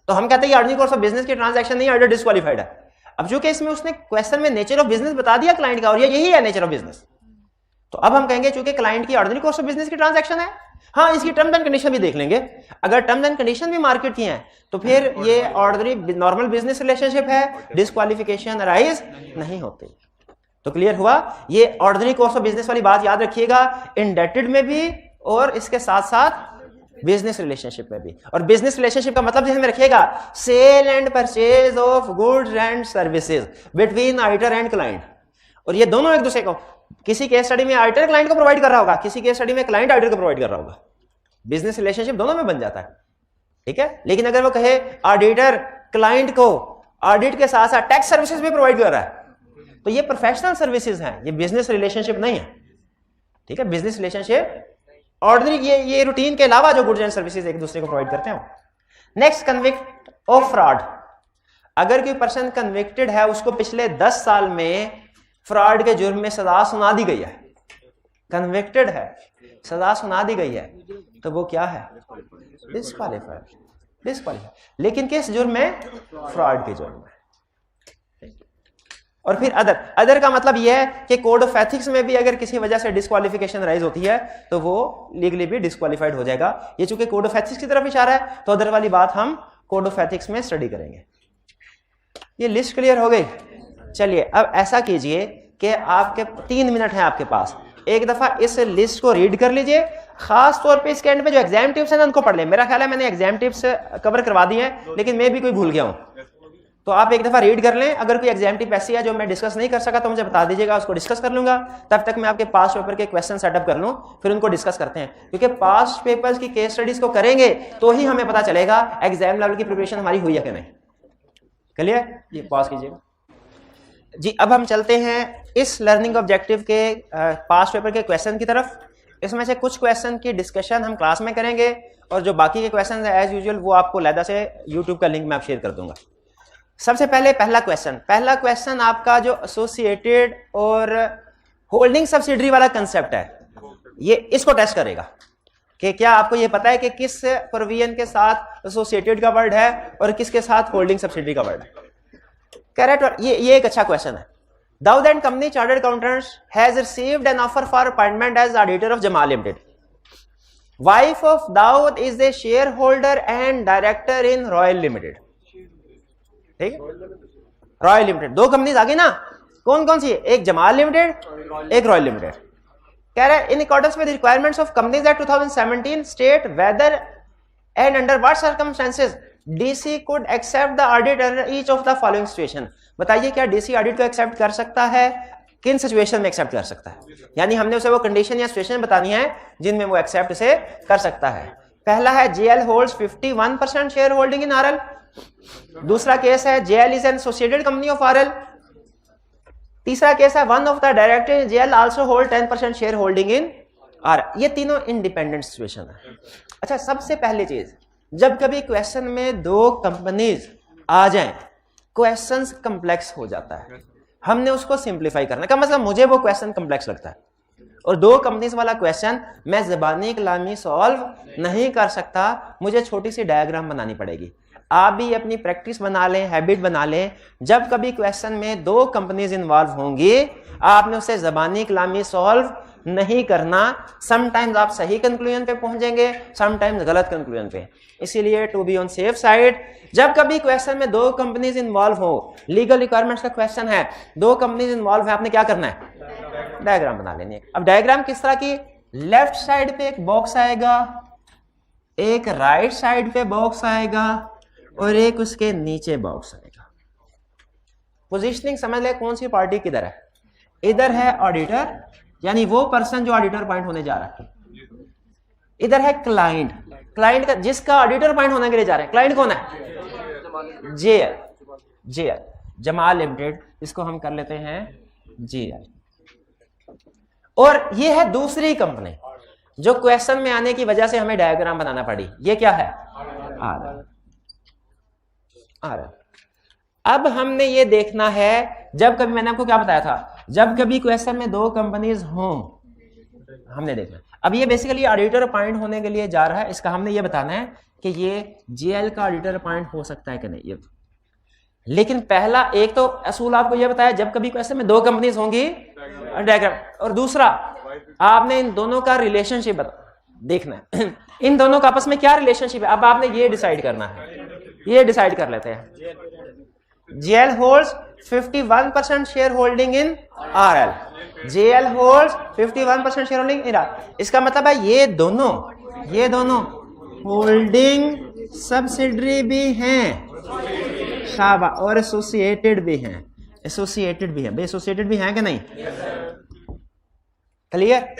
तो हम कहते हैं ऑर्डिनरी कोर्स ऑफ बिजनेस की ट्रांजैक्शन नहीं, ऑडिटर डिस्क्वालीफाइड है। अब चूंकि इसमें उसने क्वेश्चन में नेचर ऑफ बिजनेस बता दिया क्लाइंट का, और ये यही है नेचर ऑफ बिजनेस, तो अब हम कहेंगे चूंकि क्लाइंट की ऑर्डिनरी कोर्स ऑफ बिजनेस की ट्रांजैक्शन है, हाँ इसकी टर्म्स एंड कंडीशन भी देख लेंगे। अगर टर्म्स एंड कंडीशन भी मार्केट की हैं तो फिर ये ऑर्डिनरी नॉर्मल बिजनेस रिलेशनशिप है, डिस्क्वालिफिकेशन अराइज नहीं होती। तो क्लियर हुआ? ये ऑर्डिनरी कोर्स ऑफ बिजनेस वाली बात याद रखिएगा, इंडेटेड में भी और इसके साथ साथ बिजनेस रिलेशनशिप में भी। और बिजनेस रिलेशनशिप का मतलब ध्यान में रखिएगा, sale and purchase of goods and services between auditor and client. और ये दोनों एक दूसरे को, किसी केस स्टडी में ऑडिटर क्लाइंट को प्रोवाइड कर रहा होगा, किसी केस स्टडी में क्लाइंट ऑडिटर को प्रोवाइड कर रहा होगा, बिजनेस रिलेशनशिप दोनों में बन जाता है। ठीक है, लेकिन अगर वो कहे ऑडिटर क्लाइंट को ऑडिट के साथ साथ टैक्स सर्विसेज भी प्रोवाइड कर रहा है, तो ये प्रोफेशनल सर्विसेज हैं, ये बिजनेस रिलेशनशिप नहीं है। ठीक है, बिजनेस रिलेशनशिप ऑर्डिनरी ये रूटीन के अलावा जो गुड्स एंड सर्विसेज एक दूसरे को प्रोवाइड करते हैं। Next, convict of fraud. अगर कोई पर्सन कन्विक्टेड है, उसको पिछले 10 साल में फ्रॉड के जुर्म में सजा सुना दी गई है, कन्विक्टेड है, सजा सुना दी गई है, तो वो क्या है? डिस्क्वालीफाइड। डिस्क्वालीफाइड। लेकिन किस जुर्म में? फ्रॉड के जुर्म में। और फिर अदर का मतलब यह है कि कोड ऑफ एथिक्स में भी अगर किसी वजह से डिस्क्वालिफिकेशन राइज होती है तो वो लीगली भी डिस्क्वालीफाइड हो जाएगा। ये चूंकि कोड ऑफ एथिक्स की तरफ इशारा है, तो अदर वाली बात हम कोड ऑफ एथिक्स में स्टडी करेंगे। ये लिस्ट क्लियर हो गई? चलिए अब ऐसा कीजिए कि आपके 3 मिनट हैं आपके पास, एक दफा इस लिस्ट को रीड कर लीजिए, खास तौर पे इसके एंड में जो एग्जाम टिप्स हैं उनको पढ़ लें। मेरा ख्याल है मैंने एग्जाम टिप्स कवर करवा दी हैं, लेकिन मैं भी कोई भूल गया हूं, तो आप एक दफा रीड कर लें। अगर कोई एग्जाम टिप ऐसी है जो मैं डिस्कस नहीं कर सका तो मुझे बता दीजिएगा, उसको डिस्कस कर लूंगा। तब तक मैं आपके पास्ट पेपर के क्वेश्चन सेटअप कर लूं, फिर उनको डिस्कस करते हैं, क्योंकि पास्ट पेपर्स की केस स्टडीज को करेंगे तो ही हमें पता चलेगा एग्जाम लेवल की प्रिपरेशन हमारी हुई है कि नहीं। क्लियर? ये पॉज कीजिएगा। जी अब हम चलते हैं इस लर्निंग ऑब्जेक्टिव के पास्ट पेपर के क्वेश्चन की तरफ। इसमें से कुछ क्वेश्चन की डिस्कशन हम क्लास में करेंगे और जो बाकी के क्वेश्चन है एज यूजुअल वो आपको अलग से यूट्यूब का लिंक मैं आप शेयर कर दूंगा। सबसे पहले पहला क्वेश्चन आपका जो एसोसिएटेड और होल्डिंग सब्सिडरी वाला कंसेप्ट है, ये इसको टेस्ट करेगा कि क्या आपको ये पता है कि किस प्रोविजन के साथ एसोसिएटेड का वर्ड है और किसके साथ होल्डिंग सब्सिडरी का वर्ड है। करेक्ट, ये एक अच्छा क्वेश्चन है। Daud and company chartered accountants has received an offer for appointment as auditor of Jamal limited. Wife of Daud is the share holder and director in royal limited. ठीक है, रॉयल लिमिटेड, दो companies आ गई ना, कौन कौन सी है? एक जमाल लिमिटेड, एक रॉयल लिमिटेड। कह रहा है in accordance with requirements of companies act 2017 state whether and under what circumstances DC could accept the audit under each of the following situation. बताइए क्या डीसी ऑडिट को एक्सेप्ट कर सकता है, किन सिचुएशन में एक्सेप्ट कर सकता है। यानी हमने उसे वो कंडीशन या सिचुएशन बतानी है जिनमें वो एक्सेप्ट से कर सकता है। पहला है JL holds 51% share holding in RL. दूसरा केस है JL is an associated company of RL. तीसरा केस है one of the director in JL also hold 10% share holding in RL. ये तीनों इंडिपेंडेंट सिचुएशन है। अच्छा, सबसे पहली चीज, जब कभी क्वेश्चन में दो कंपनीज आ जाएं, क्वेश्चंस कॉम्प्लेक्स हो जाता है, हमने उसको सिंपलीफाई करना का मतलब मुझे वो क्वेश्चन कॉम्प्लेक्स लगता है और दो कंपनीज वाला क्वेश्चन मैं ज़बानी कलामी सॉल्व नहीं कर सकता, मुझे छोटी सी डायग्राम बनानी पड़ेगी। आप भी अपनी प्रैक्टिस बना लें, हैबिट बना लें, जब कभी क्वेश्चन में दो कंपनीज इन्वॉल्व होंगी आपने उसे ज़बानी कलामी सॉल्व नहीं करना। समटाइम्स आप सही कंक्लूजन पे पहुंचेंगे, समटाइम्स गलत कंक्लूजन पे। इसीलिए to be on safe side, जब कभी क्वेश्चन में दो कंपनीज इन्वॉल्व हो, लीगल रिक्वायरमेंट्स का क्वेश्चन है, दो कंपनीज इन्वॉल्व है, आपने क्या करना है? डायग्राम बना लेनी है। अब डायग्राम किस तरह की? लेफ्ट साइड पे एक बॉक्स आएगा, एक राइट साइड पे बॉक्स आएगा और एक उसके नीचे बॉक्स आएगा। पोजीशनिंग समझ ले कौन सी पार्टी किधर है। इधर है ऑडिटर, यानी वो पर्सन जो ऑडिटर पॉइंट होने जा रहा है। इधर है क्लाइंट, क्लाइंट का जिसका ऑडिटर पॉइंट होने के लिए जा रहे हैं। क्लाइंट कौन है? जेएल, जमाल लिमिटेड, इसको हम कर लेते हैं जेएल। और ये है दूसरी कंपनी जो क्वेश्चन में आने की वजह से हमें डायग्राम बनाना पड़ी। ये क्या है? आरएल। अब हमने ये देखना है, जब कभी मैंने आपको क्या बताया था, जब कभी क्वेश्चन में दो कंपनीज हों हमने देखना। अब ये बेसिकली ऑडिटर अपॉइंट होने के लिए जा रहा है, इसका हमने ये बताना है कि ये जेएल का ऑडिटर अपॉइंट हो सकता है कि नहीं। ये तो लेकिन पहला एक तो असूल आपको ये बताया, जब कभी क्वेश्चन में दो कंपनीज होंगी डायग्राम, और दूसरा आपने इन दोनों का रिलेशनशिप देखना है। इन दोनों का आपस में क्या रिलेशनशिप है, अब आपने ये डिसाइड करना है। ये डिसाइड कर लेते हैं। JL holds 51% share holding in RL. JL holds 51% share holding in RL. इसका मतलब है ये दोनों होल्डिंग सब्सिडरी भी हैं, शाबा, और एसोसिएटेड भी हैं। एसोसिएटेड भी है भाई, एसोसिएटेड भी हैं कि नहीं? क्लियर?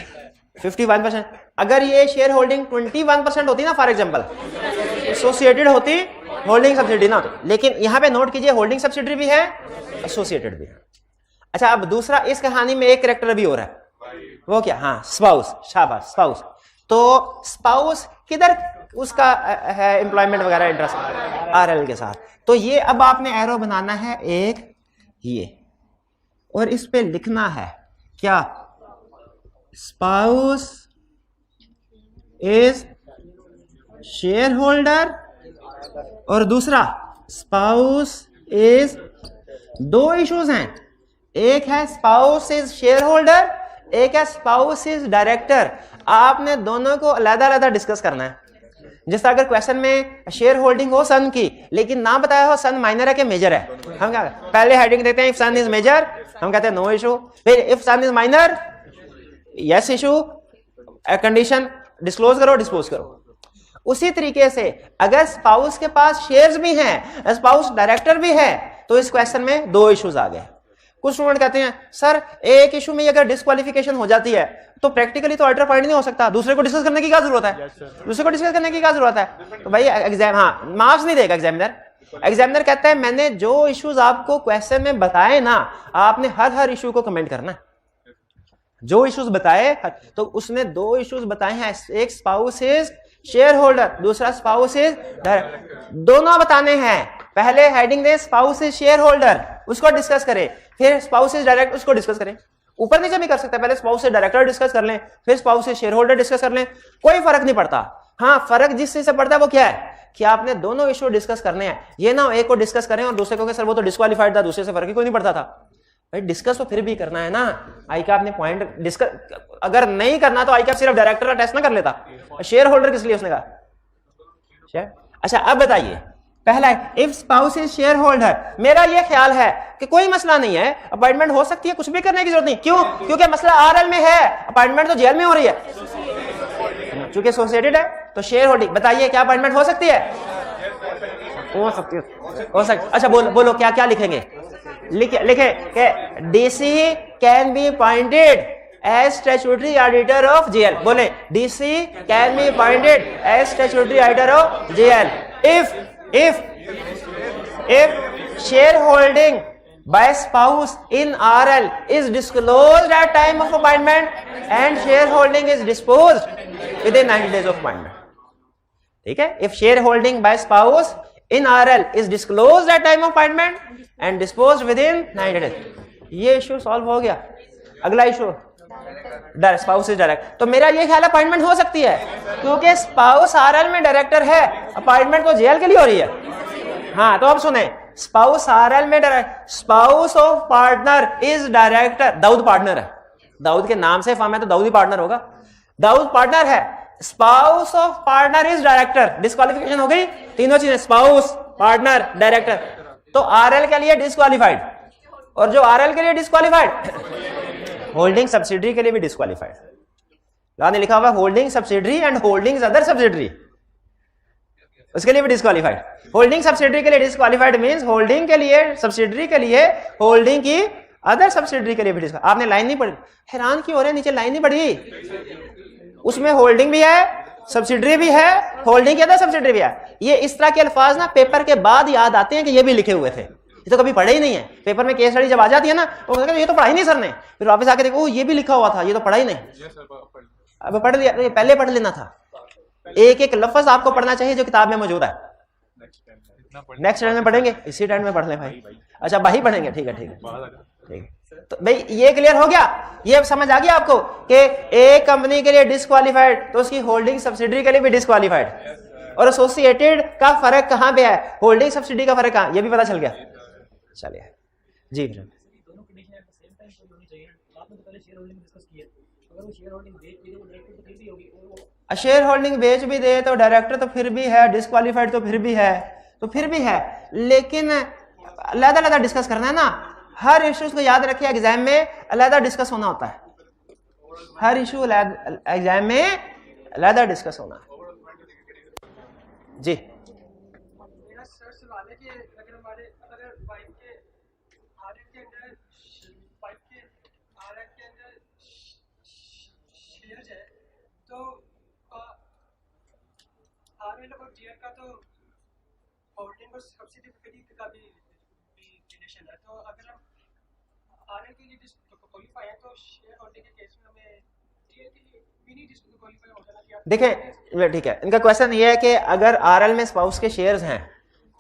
51%। अगर ये शेयर होल्डिंग 21% होती ना, फॉर एग्जांपल, एसोसिएटेड होती, होल्डिंग सब्सिडरी ना होती। लेकिन यहां पे नोट कीजिए होल्डिंग सब्सिडरी भी है, एसोसिएटेड भी है। अच्छा, अब दूसरा, इस कहानी में एक कैरेक्टर भी और है, वो क्या? हाँ, स्पाउस, शाबाश, स्पाउस। तो स्पाउस किधर उसका है एम्प्लॉयमेंट वगैरह इंटरेस्ट? आरएल के साथ। तो ये अब आपने एरो बनाना है एक ये, और इस पे लिखना है क्या? स्पाउस इज शेयर होल्डर, और दूसरा स्पाउस इज, दो इश्यूज हैं, एक है स्पाउस इज शेयर होल्डर, एक है स्पाउस इज डायरेक्टर। आपने दोनों को अलग-अलग डिस्कस करना है। जैसे अगर क्वेश्चन में शेयर होल्डिंग हो सन की, लेकिन ना बताया हो सन माइनर है कि मेजर है, हम क्या पहले हेडिंग देते हैं, इफ सन इज मेजर हम कहते हैं नो इशू, फिर if son is minor yes issue, condition disclose करो, डिस्पोज करो। उसी तरीके से अगर स्पाउस के पास शेयर्स भी हैं, स्पाउस डायरेक्टर भी है, तो इस क्वेश्चन में दो इश्यूज आ गए। कुछ स्टूडेंट कहते हैं सर एक इशू में अगर डिस्क्वालिफिकेशन हो जाती है तो प्रैक्टिकली तो ऑडिटर पॉइंट नहीं हो सकता, दूसरे को डिस्कस करने की क्या जरूरत है? दूसरे को डिस्कस करने की क्या जरूरत है? तो भाई एग्जाम, हाँ, मार्क्स नहीं देगा एग्जामिनर, एग्जामिनर कहता है मैंने जो इश्यूज आपको क्वेश्चन में बताए ना, आपने हर इशू को कमेंट करना है। जो इश्यूज बताए, तो उसने 2 इश्यूज बताए हैं, एक स्पाउस इज शेयर होल्डर, दूसरा स्पाउस इज डायरेक्टर, दोनों बताने हैं। पहले heading they spouse is share holder, उसको डिस्कस करें, फिर स्पाउस इज डायरेक्टर, उसको डिस्कस करें। ऊपर नीचे भी कर सकते हैं, पहले स्पाउस इज डायरेक्टर डिस्कस कर लें, फिर spouse is share holder discuss कर लें, कोई फर्क नहीं पड़ता। हाँ, फर्क जिस चीज से पड़ता है वो क्या है कि आपने दोनों इश्यू डिस्कस करने हैं। ये ना एक को डिस्कस करें और दूसरे को सर वो तो डिस्क्वालीफाइड था, दूसरे से फर्क ही कोई नहीं पड़ता था। भाई डिस्कस तो फिर भी करना है ना। आई कैप ने पॉइंट डिस्कस अगर नहीं करना तो आई कैप सिर्फ डायरेक्टर का टेस्ट ना कर लेता, शेयर होल्डर किस लिए उसने कहा शेयर। अच्छा अब बताइए, पहला है if spouse is share holder. मेरा ये ख्याल है कि कोई मसला नहीं है, अपॉइंटमेंट हो सकती है, कुछ भी करने की जरूरत नहीं। क्यों? क्योंकि मसला आरएल में है, अपॉइंटमेंट तो जेल में हो रही है, चूंकि एसोसिएटेड है तो शेयर होल्डिंग। बताइए क्या अपॉइंटमेंट हो सकती है? हो सकती है, हो सकती। अच्छा बोलो क्या क्या लिखेंगे? लिखे DC can be appointed as statutory auditor of JL. बोले DC can be appointed as statutory auditor of JL if shareholding by spouse in RL is disclosed at time of appointment and shareholding is disposed within 90 days of appointment. ठीक है, if shareholding by spouse in RL is disclosed at time of appointment and disposed within 90 days. ये issue solve हो गया। अगला issue spouse is director. तो मेरा ये ख्याल अपॉइंटमेंट हो सकती है क्योंकि स्पाउस आरएल में डायरेक्टर है, अपॉइंटमेंट तो जेएल के लिए हो रही है। हाँ तो अब सुने, स्पाउस आरएल में director, spouse of partner is director. Daud partner है, दाऊद के नाम से फॉर्म है तो दाऊद ही पार्टनर होगा। दाऊद पार्टनर है, spouse of partner is director. Disqualification हो गई, तीनों चीजें स्पाउस पार्टनर डायरेक्टर। तो आरएल के लिए डिस्क्वालिफाइड, और जो आरएल के लिए डिस्क्वालिफाइड होल्डिंग सब्सिडरी के लिए भी डिस्क्वालिफाइड। यहां लिखा हुआ holding subsidiary and holding other subsidiary, उसके लिए भी डिस्क्वालिफाइड। होल्डिंग सब्सिडरी के लिए डिस्क्वालिफाइड मींस होल्डिंग के लिए, सब्सिडरी के लिए, होल्डिंग की अदर सब्सिडरी के लिए भी डिस्क्वालिफाइड। आपने लाइन नहीं पढ़ी, हैरान क्यों हो रहे हैं? नीचे लाइन नहीं पढ़ी, उसमें होल्डिंग भी है, सब्सिडरी भी है, होल्डिंग की अदर सब्सिडरी भी है। ये इस तरह के अल्फाज ना पेपर के बाद याद आते हैं कि ये भी लिखे हुए थे, ये तो कभी पढ़े ही नहीं है। पेपर में केस स्टडी जब आ जाती है ना तो ये तो पढ़ा ही नहीं सर ने, फिर वापस आके देखो ये भी लिखा हुआ था, ये तो पढ़ा ही नहीं। अब पढ़ लिया, ये पहले पढ़ लेना था। एक एक लफ्ज आपको पढ़ना चाहिए जो किताब में मौजूद है। नेक्स्ट टाइम में पढ़ेंगे, इसी टाइम में पढ़ लें भाई। अच्छा भाई पढ़ेंगे, ठीक है ठीक है ठीक है। तो भाई ये क्लियर हो गया, ये समझ आ गया आपको कि एक कंपनी के लिए डिस्क्वालिफाइड तो उसकी होल्डिंग सब्सिडरी के लिए भी डिस्क्वालिफाइड। और एसोसिएटेड का फर्क कहां पे है, होल्डिंग सब्सिडी का फर्क कहां, ये भी पता चल गया। चलिए जी दोनों condition at the same time कोई होनी चाहिए। आपने तो पहले शेयर होल्डिंग डिस्कस की है, अगर वो शेयर होल्डिंग बेच भी दे वो डायरेक्टर तो फिर भी होगी, और वो शेयर होल्डिंग बेच भी दे तो डायरेक्टर तो फिर भी है, डिस्क्वालिफाइड तो फिर भी है, तो फिर भी है। लेकिन अलग-अलग डिस्कस करना है ना, हर इश्यूज को याद रखिए, एग्जाम में अलग डिस्कस होना होता है। हर इशू एग्जाम में अलग डिस्कस होना है। जी मेरा सर सवाल है कि अगर हमारे अगर वाइफ के आरएन के अंदर वाइफ के आरएन के अंदर शेयर्स है तो आरएन और जीआर का तो होल्डिंग और सब्सिडी का भी रिलेशन है। तो अगर हम आरएन के लिए क्वालिफाई है तो शेयर होल्डिंग के केस में हमें जीआर के लिए भी नहीं डिस्क्वालिफाई हो जाना चाहिए। देखें ठीक है, इनका क्वेश्चन ये है कि अगर आरएल में स्पाउस के शेयर्स हैं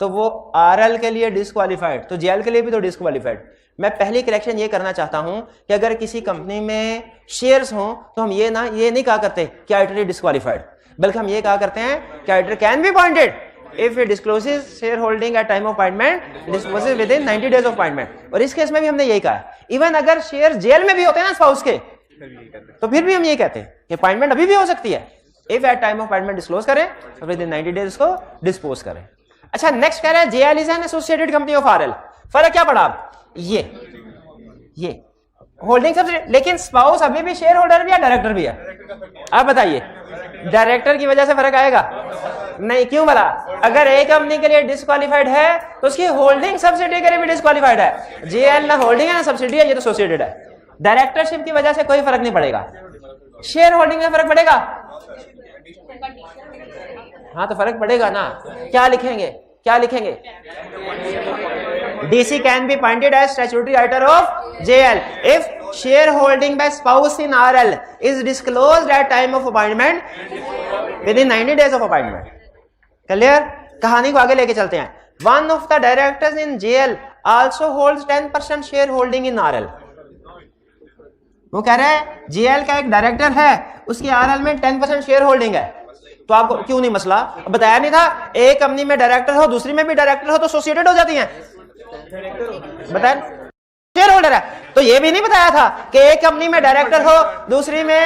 तो वो आरएल के लिए डिस्क्वालिफाइड, तो जेएल के लिए भी तो डिस्क्वालिफाइड। मैं पहली करेक्शन ये करना चाहता हूं कि अगर किसी कंपनी में शेयर्स हों तो हम ये नहीं कहा करते कि ऑडिटर डिस्क्वालिफाइड, बल्कि हम ये कहा करते हैं कि auditor can be appointed if it discloses shareholding at time of appointment, discloses within 90 days of appointment। और इस केस में भी हमने यही कहा है। इवन अगर शेयर जेल में भी होते हैं ना स्पाउस के, तो फिर भी हम ये कहते हैं कि अपॉइंटमेंट अभी भी हो सकती है। If at time of appointment disclose करें तो विद इन 90 डेज को डिस्पोज करें। अच्छा नेक्स्ट कह रहे हैं JL is an associated company of RL. फर्क क्या पड़ा? ये होल्डिंग सब्सिडी, लेकिन स्पाउस अभी भी शेयर होल्डर भी है, डायरेक्टर भी है। अब बताइए डायरेक्टर की वजह से फर्क आएगा? नहीं। क्यों भला? अगर एक कंपनी के लिए डिस्क्वालिफाइड है तो उसकी होल्डिंग सब्सिडी के लिए भी डिस्क्वालिफाइड है। जेएल ना होल्डिंग है ना सब्सिडी है, ये तो एसोसिएटेड है। डायरेक्टरशिप की वजह से कोई फर्क नहीं पड़ेगा, शेयर होल्डिंग में फर्क पड़ेगा। हाँ तो फर्क पड़ेगा ना। क्या लिखेंगे क्या लिखेंगे? DC can be appointed as statutory auditor of JL if shareholding by spouse in RL is disclosed at time of appointment within 90 days of appointment. Clear? कहानी को आगे लेके चलते हैं. One of the directors in JL also holds 10% shareholding in RL. वो कह रहा है JL का एक डायरेक्टर है, उसकी RL में 10% शेयर होल्डिंग है. तो आपको क्यों नहीं मसला? बताया नहीं था एक कंपनी में डायरेक्टर हो दूसरी में भी डायरेक्टर हो तो एसोसिएटेड हो जाती हैं. बताया शेयर होल्डर है. तो ये भी नहीं बताया था कि एक कंपनी में डायरेक्टर हो दूसरी में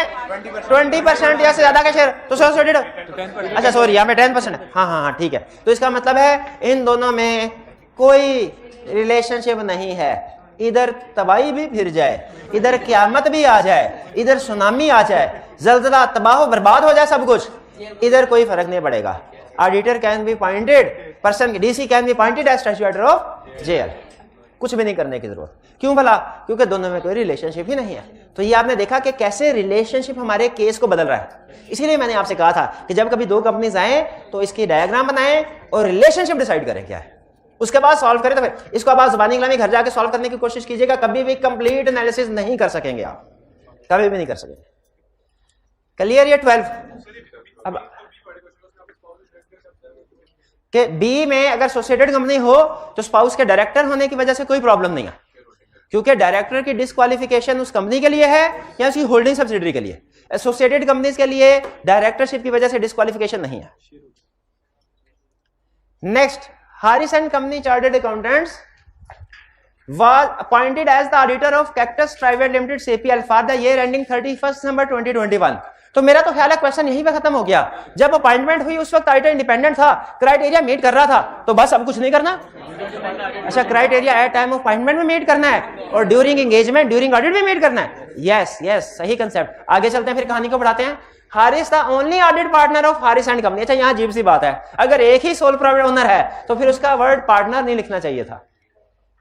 20% या से ज्यादा का शेयर तो एसोसिएटेड हो. अच्छा सॉरी यहाँ पे 10% है. हाँ ठीक है. तो इसका मतलब है इन दोनों में कोई रिलेशनशिप नहीं है. इधर तबाही भी फिर जाए, इधर क़यामत भी आ जाए, इधर सुनामी आ जाए, जल्जला तबाह बर्बाद हो जाए, सब कुछ, इधर कोई फर्क नहीं पड़ेगा. Auditor can be appointed person, DC can be appointed as statutory auditor of JL. कुछ भी नहीं करने की जरूरत. क्यों भला? क्योंकि दोनों में कोई रिलेशनशिप ही नहीं है. तो ये आपने देखा कि कैसे रिलेशनशिप हमारे केस को बदल रहा है. इसीलिए मैंने आपसे कहा था कि जब कभी दो कंपनीज आए तो इसकी डायग्राम बनाएं और रिलेशनशिप डिसाइड करें क्या है, उसके बाद सॉल्व करें. तो फिर इसको आप ज़बानी कलामी घर जाके सॉल्व करने की कोशिश कीजिएगा. कभी भी कंप्लीट एनालिसिस नहीं कर सकेंगे आप, कभी भी नहीं कर सकेंगे. क्लियर? ये 12 अब कि बी में अगर एसोसिएटेड कंपनी हो तो स्पाउस के डायरेक्टर होने की वजह से कोई प्रॉब्लम नहीं है, क्योंकि डायरेक्टर की डिस्क्वालिफिकेशन उस कंपनी के लिए है या उसकी होल्डिंग सब्सिडियरी के लिए. एसोसिएटेड कंपनीज के लिए डायरेक्टरशिप की वजह से डिस्क्वालिफिकेशन नहीं है. Next, Harris and Company Chartered Accountants was appointed as the auditor of Cactus Private Limited CPL for the year ending 31st December 2021. तो मेरा तो ख्याल है क्वेश्चन यहीं पे खत्म हो गया. जब अपॉइंटमेंट हुई उस वक्त ऑडिटर इंडिपेंडेंट था, क्राइटेरिया मीट कर रहा था, तो बस अब कुछ नहीं करना. अच्छा, criteria at time of appointment में मीट करना है और ड्यूरिंग एंगेजमेंट, ड्यूरिंग ऑडिट भी मीट करना है. यस, सही कंसेप्ट. आगे चलते हैं, फिर कहानी को बढ़ाते हैं. Haris the only audit partner of Haris and company. अच्छा, यहाँ अजीब सी बात है, अगर एक ही सोल प्रोप्राइटर ओनर है तो फिर उसका वर्ड पार्टनर नहीं लिखना चाहिए था.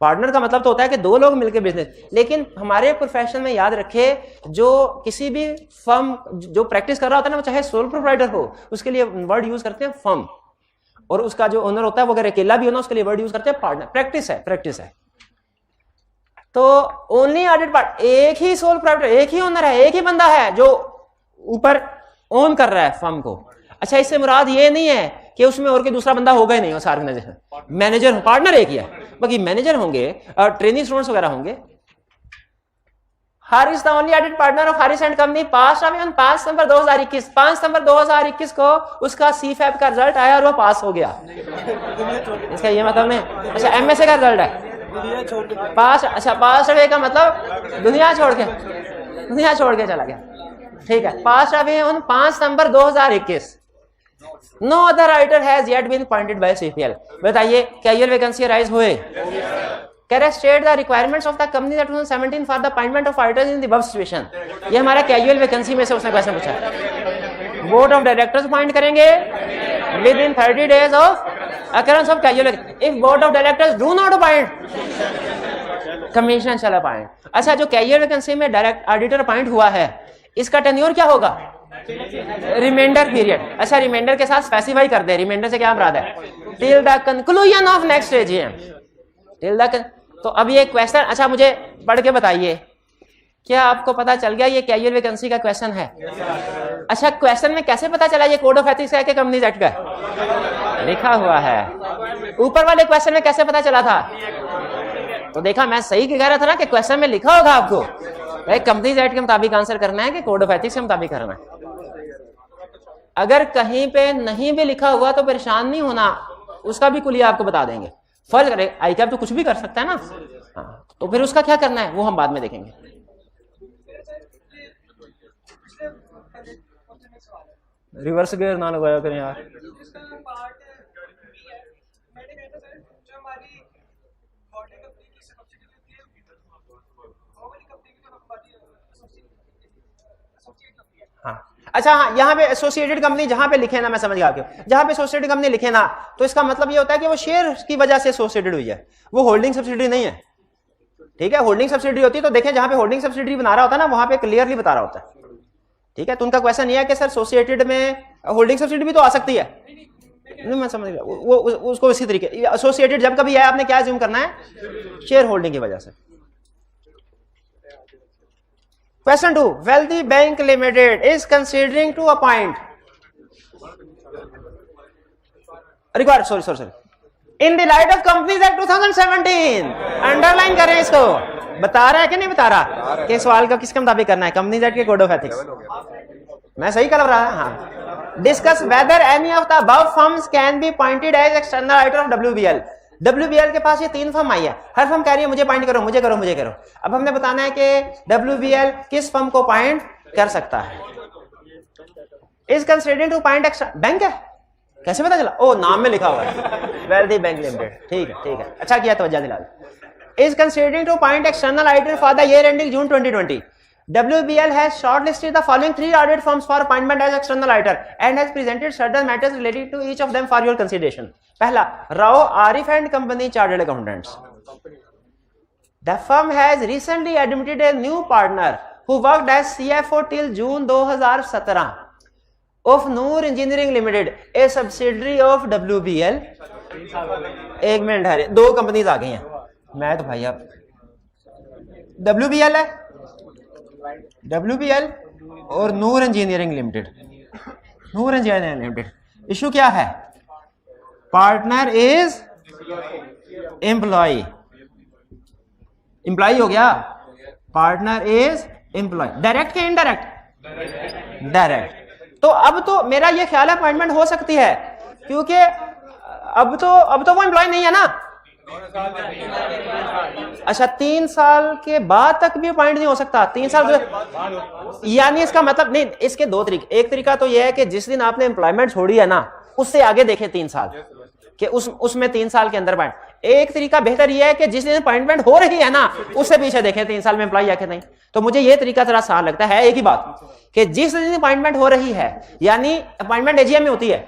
पार्टनर का मतलब तो होता है कि दो लोग मिलकर बिजनेस. लेकिन हमारे प्रोफेशन में याद रखे, जो किसी भी फर्म जो प्रैक्टिस कर रहा होता है ना, वो चाहे सोल प्रोप्राइटर हो, उसके लिए वर्ड यूज करते हैं फर्म. और उसका जो ओनर होता है वो अगर अकेला भी हो ना, उसके लिए वर्ड यूज करते हैं पार्टनर. प्रैक्टिस है. तो ओनली ऑडिट पार्ट, एक ही सोल प्रोप्राइटर, एक ही ओनर है, एक ही बंदा है जो ऊपर ओन कर रहा है फर्म को. अच्छा, इससे मुराद ये नहीं है कि उसमें और कोई दूसरा बंदा होगा ही नहीं. ऑर्गेनाइजेशन मैनेजर, पार्टनर एक ही है, बाकी मैनेजर होंगे, ट्रेनिंग स्टूडेंट्स वगैरह होंगे. Haris the only audit partner of Haris and company pass on 5 September 2021. 5 September 2021 को उसका सीफैप का रिजल्ट आया और वो पास हो गया. इसका ये मतलब नहीं. अच्छा, एमएसए का रिजल्ट है पास. अच्छा, पास हुए का मतलब दुनिया छोड़ के चला गया. ठीक है, पास अभी on 5 September 2021. No other auditor has yet been appointed by CPL. बताइए, क्या ये वैकेंसी राइज हुए? कह रहे state the requirements of the company that 2017 for the appointment of auditors in the above situation. ये हमारा कैजुअल वैकेंसी में से उसने क्वेश्चन पूछा. बोर्ड ऑफ डायरेक्टर्स अपॉइंट करेंगे within 30 days of occurrence of casual. If board of directors do not appoint, commission shall appoint. अच्छा, जो casual vacancy में डायरेक्ट ऑडिटर अपॉइंट हुआ है, इसका टेन्योर क्या होगा? Reminder period. अच्छा, रिमाइंडर के साथ स्पेसिफाई कर दे. रिमाइंडर से क्या मुराद है? Till the conclusion of next AGM. Till the. तो अब ये क्वेश्चन, अच्छा मुझे पढ़ के बताइए, क्या आपको पता चल गया ये कैजुअल वैकेंसी का क्वेश्चन है? अच्छा, क्वेश्चन में कैसे पता चला ये कोड ऑफ एथिक्स है कि कंपनीज एक्ट का लिखा हुआ है? ऊपर वाले क्वेश्चन में कैसे पता चला था? तो देखा, मैं सही कह रहा था ना कि क्वेश्चन में लिखा होगा आपको कंपनीज एक्ट के मुताबिक आंसर करना है कि कोड ऑफ एथिक्स के मुताबिक करना है. अगर कहीं पे नहीं भी लिखा हुआ तो परेशान नहीं होना, उसका भी कुलिया आपको बता देंगे. फर्ज करे आई कैप तो कुछ भी कर सकता है ना. हाँ, तो फिर उसका क्या करना है वो हम बाद में देखेंगे. रिवर्स गियर ना लगाया करें यार. हाँ, अच्छा, हाँ, यहाँ पे एसोसिएटेड कंपनी जहां पे लिखे ना, मैं समझ गया आपको, जहां पे एसोसिएटेड कंपनी लिखे ना, तो इसका मतलब ये होता है कि वो शेयर की वजह से एसोसिएटेड हुई है, वो होल्डिंग सब्सिडियरी नहीं है. ठीक है, होल्डिंग सब्सिडियरी होती है तो देखें, जहां पे होल्डिंग सब्सिडियरी बना रहा होता है ना, वहां पे क्लियरली बता रहा होता है. ठीक है, तो उनका क्वेश्चन ये है कि सर एसोसिएटेड में होल्डिंग सब्सिडियरी भी तो आ सकती है. मैं समझ गया वो उसको इसी तरीके एसोसिएटेड जब कभी है आपने क्या अज्यूम करना है, शेयर होल्डिंग की वजह से। Question 2, wealthy bank limited is considering to appoint required sorry in the light of companies act 2017। Underline करें इसको, बता रहा है कि नहीं बता रहा कि सवाल का किसके मुताबिक करना है, कंपनीज एक्ट के कोड ऑफ एथिक्स। मैं सही कर रहा है? हाँ। Discuss whether any of the above firms can be appointed as external auditor of WBL। WBL के पास ये 3 फर्म आई है, हर फर्म कह रही है मुझे अपॉइंट करो, मुझे करो, मुझे करो। अब हमने बताना है कि WBL किस फर्म को अपॉइंट कर सकता है। Is considering to appoint bank है, कैसे पता चला? ओ नाम में लिखा हुआ है वेल्दी बैंक लिमिटेड। ठीक है, अच्छा किया तवज्जो दिला। Is considering to appoint external auditor for the year ending June 2020। WBL has shortlisted the following 3 audit firms for appointment as external auditor and has presented certain matters related to each of them for your consideration. पहला, Rao Arif and Company Chartered Accountants. The firm has recently admitted a new partner who worked as CFO till June 2017 of Noor Engineering Limited, a subsidiary of WBL. एक minute है, 2 companies आ गई हैं। मैं तो भाई अब WBL है, WBL और नूर इंजीनियरिंग लिमिटेड। नूर इंजीनियरिंग लिमिटेड इशू क्या है? पार्टनर इज एम्प्लॉय, एम्प्लॉय हो गया, पार्टनर इज एम्प्लॉय। डायरेक्ट के इनडायरेक्ट? डायरेक्ट। तो अब तो मेरा ये ख्याल है अपॉइंटमेंट हो सकती है, क्योंकि अब तो वो एम्प्लॉय नहीं है ना। अच्छा, 3 साल के बाद तक भी अपॉइंट नहीं हो सकता? 3 साल यानी इसका मतलब नहीं, इसके 2 तरीके। एक तरीका तो यह है कि जिस दिन आपने एम्प्लॉयमेंट छोड़ी है ना, उससे आगे देखें 3 साल कि उसमें 3 साल के अंदर अपॉइंट। एक तरीका बेहतर यह है कि जिस दिन अपॉइंटमेंट हो रही है ना, उससे पीछे देखें 3 साल में एम्प्लॉय है कि नहीं। तो मुझे यह तरीका थोड़ा आसान लगता है। एक ही बात कि जिस दिन अपॉइंटमेंट हो रही है, यानी अपॉइंटमेंट AGM में होती है,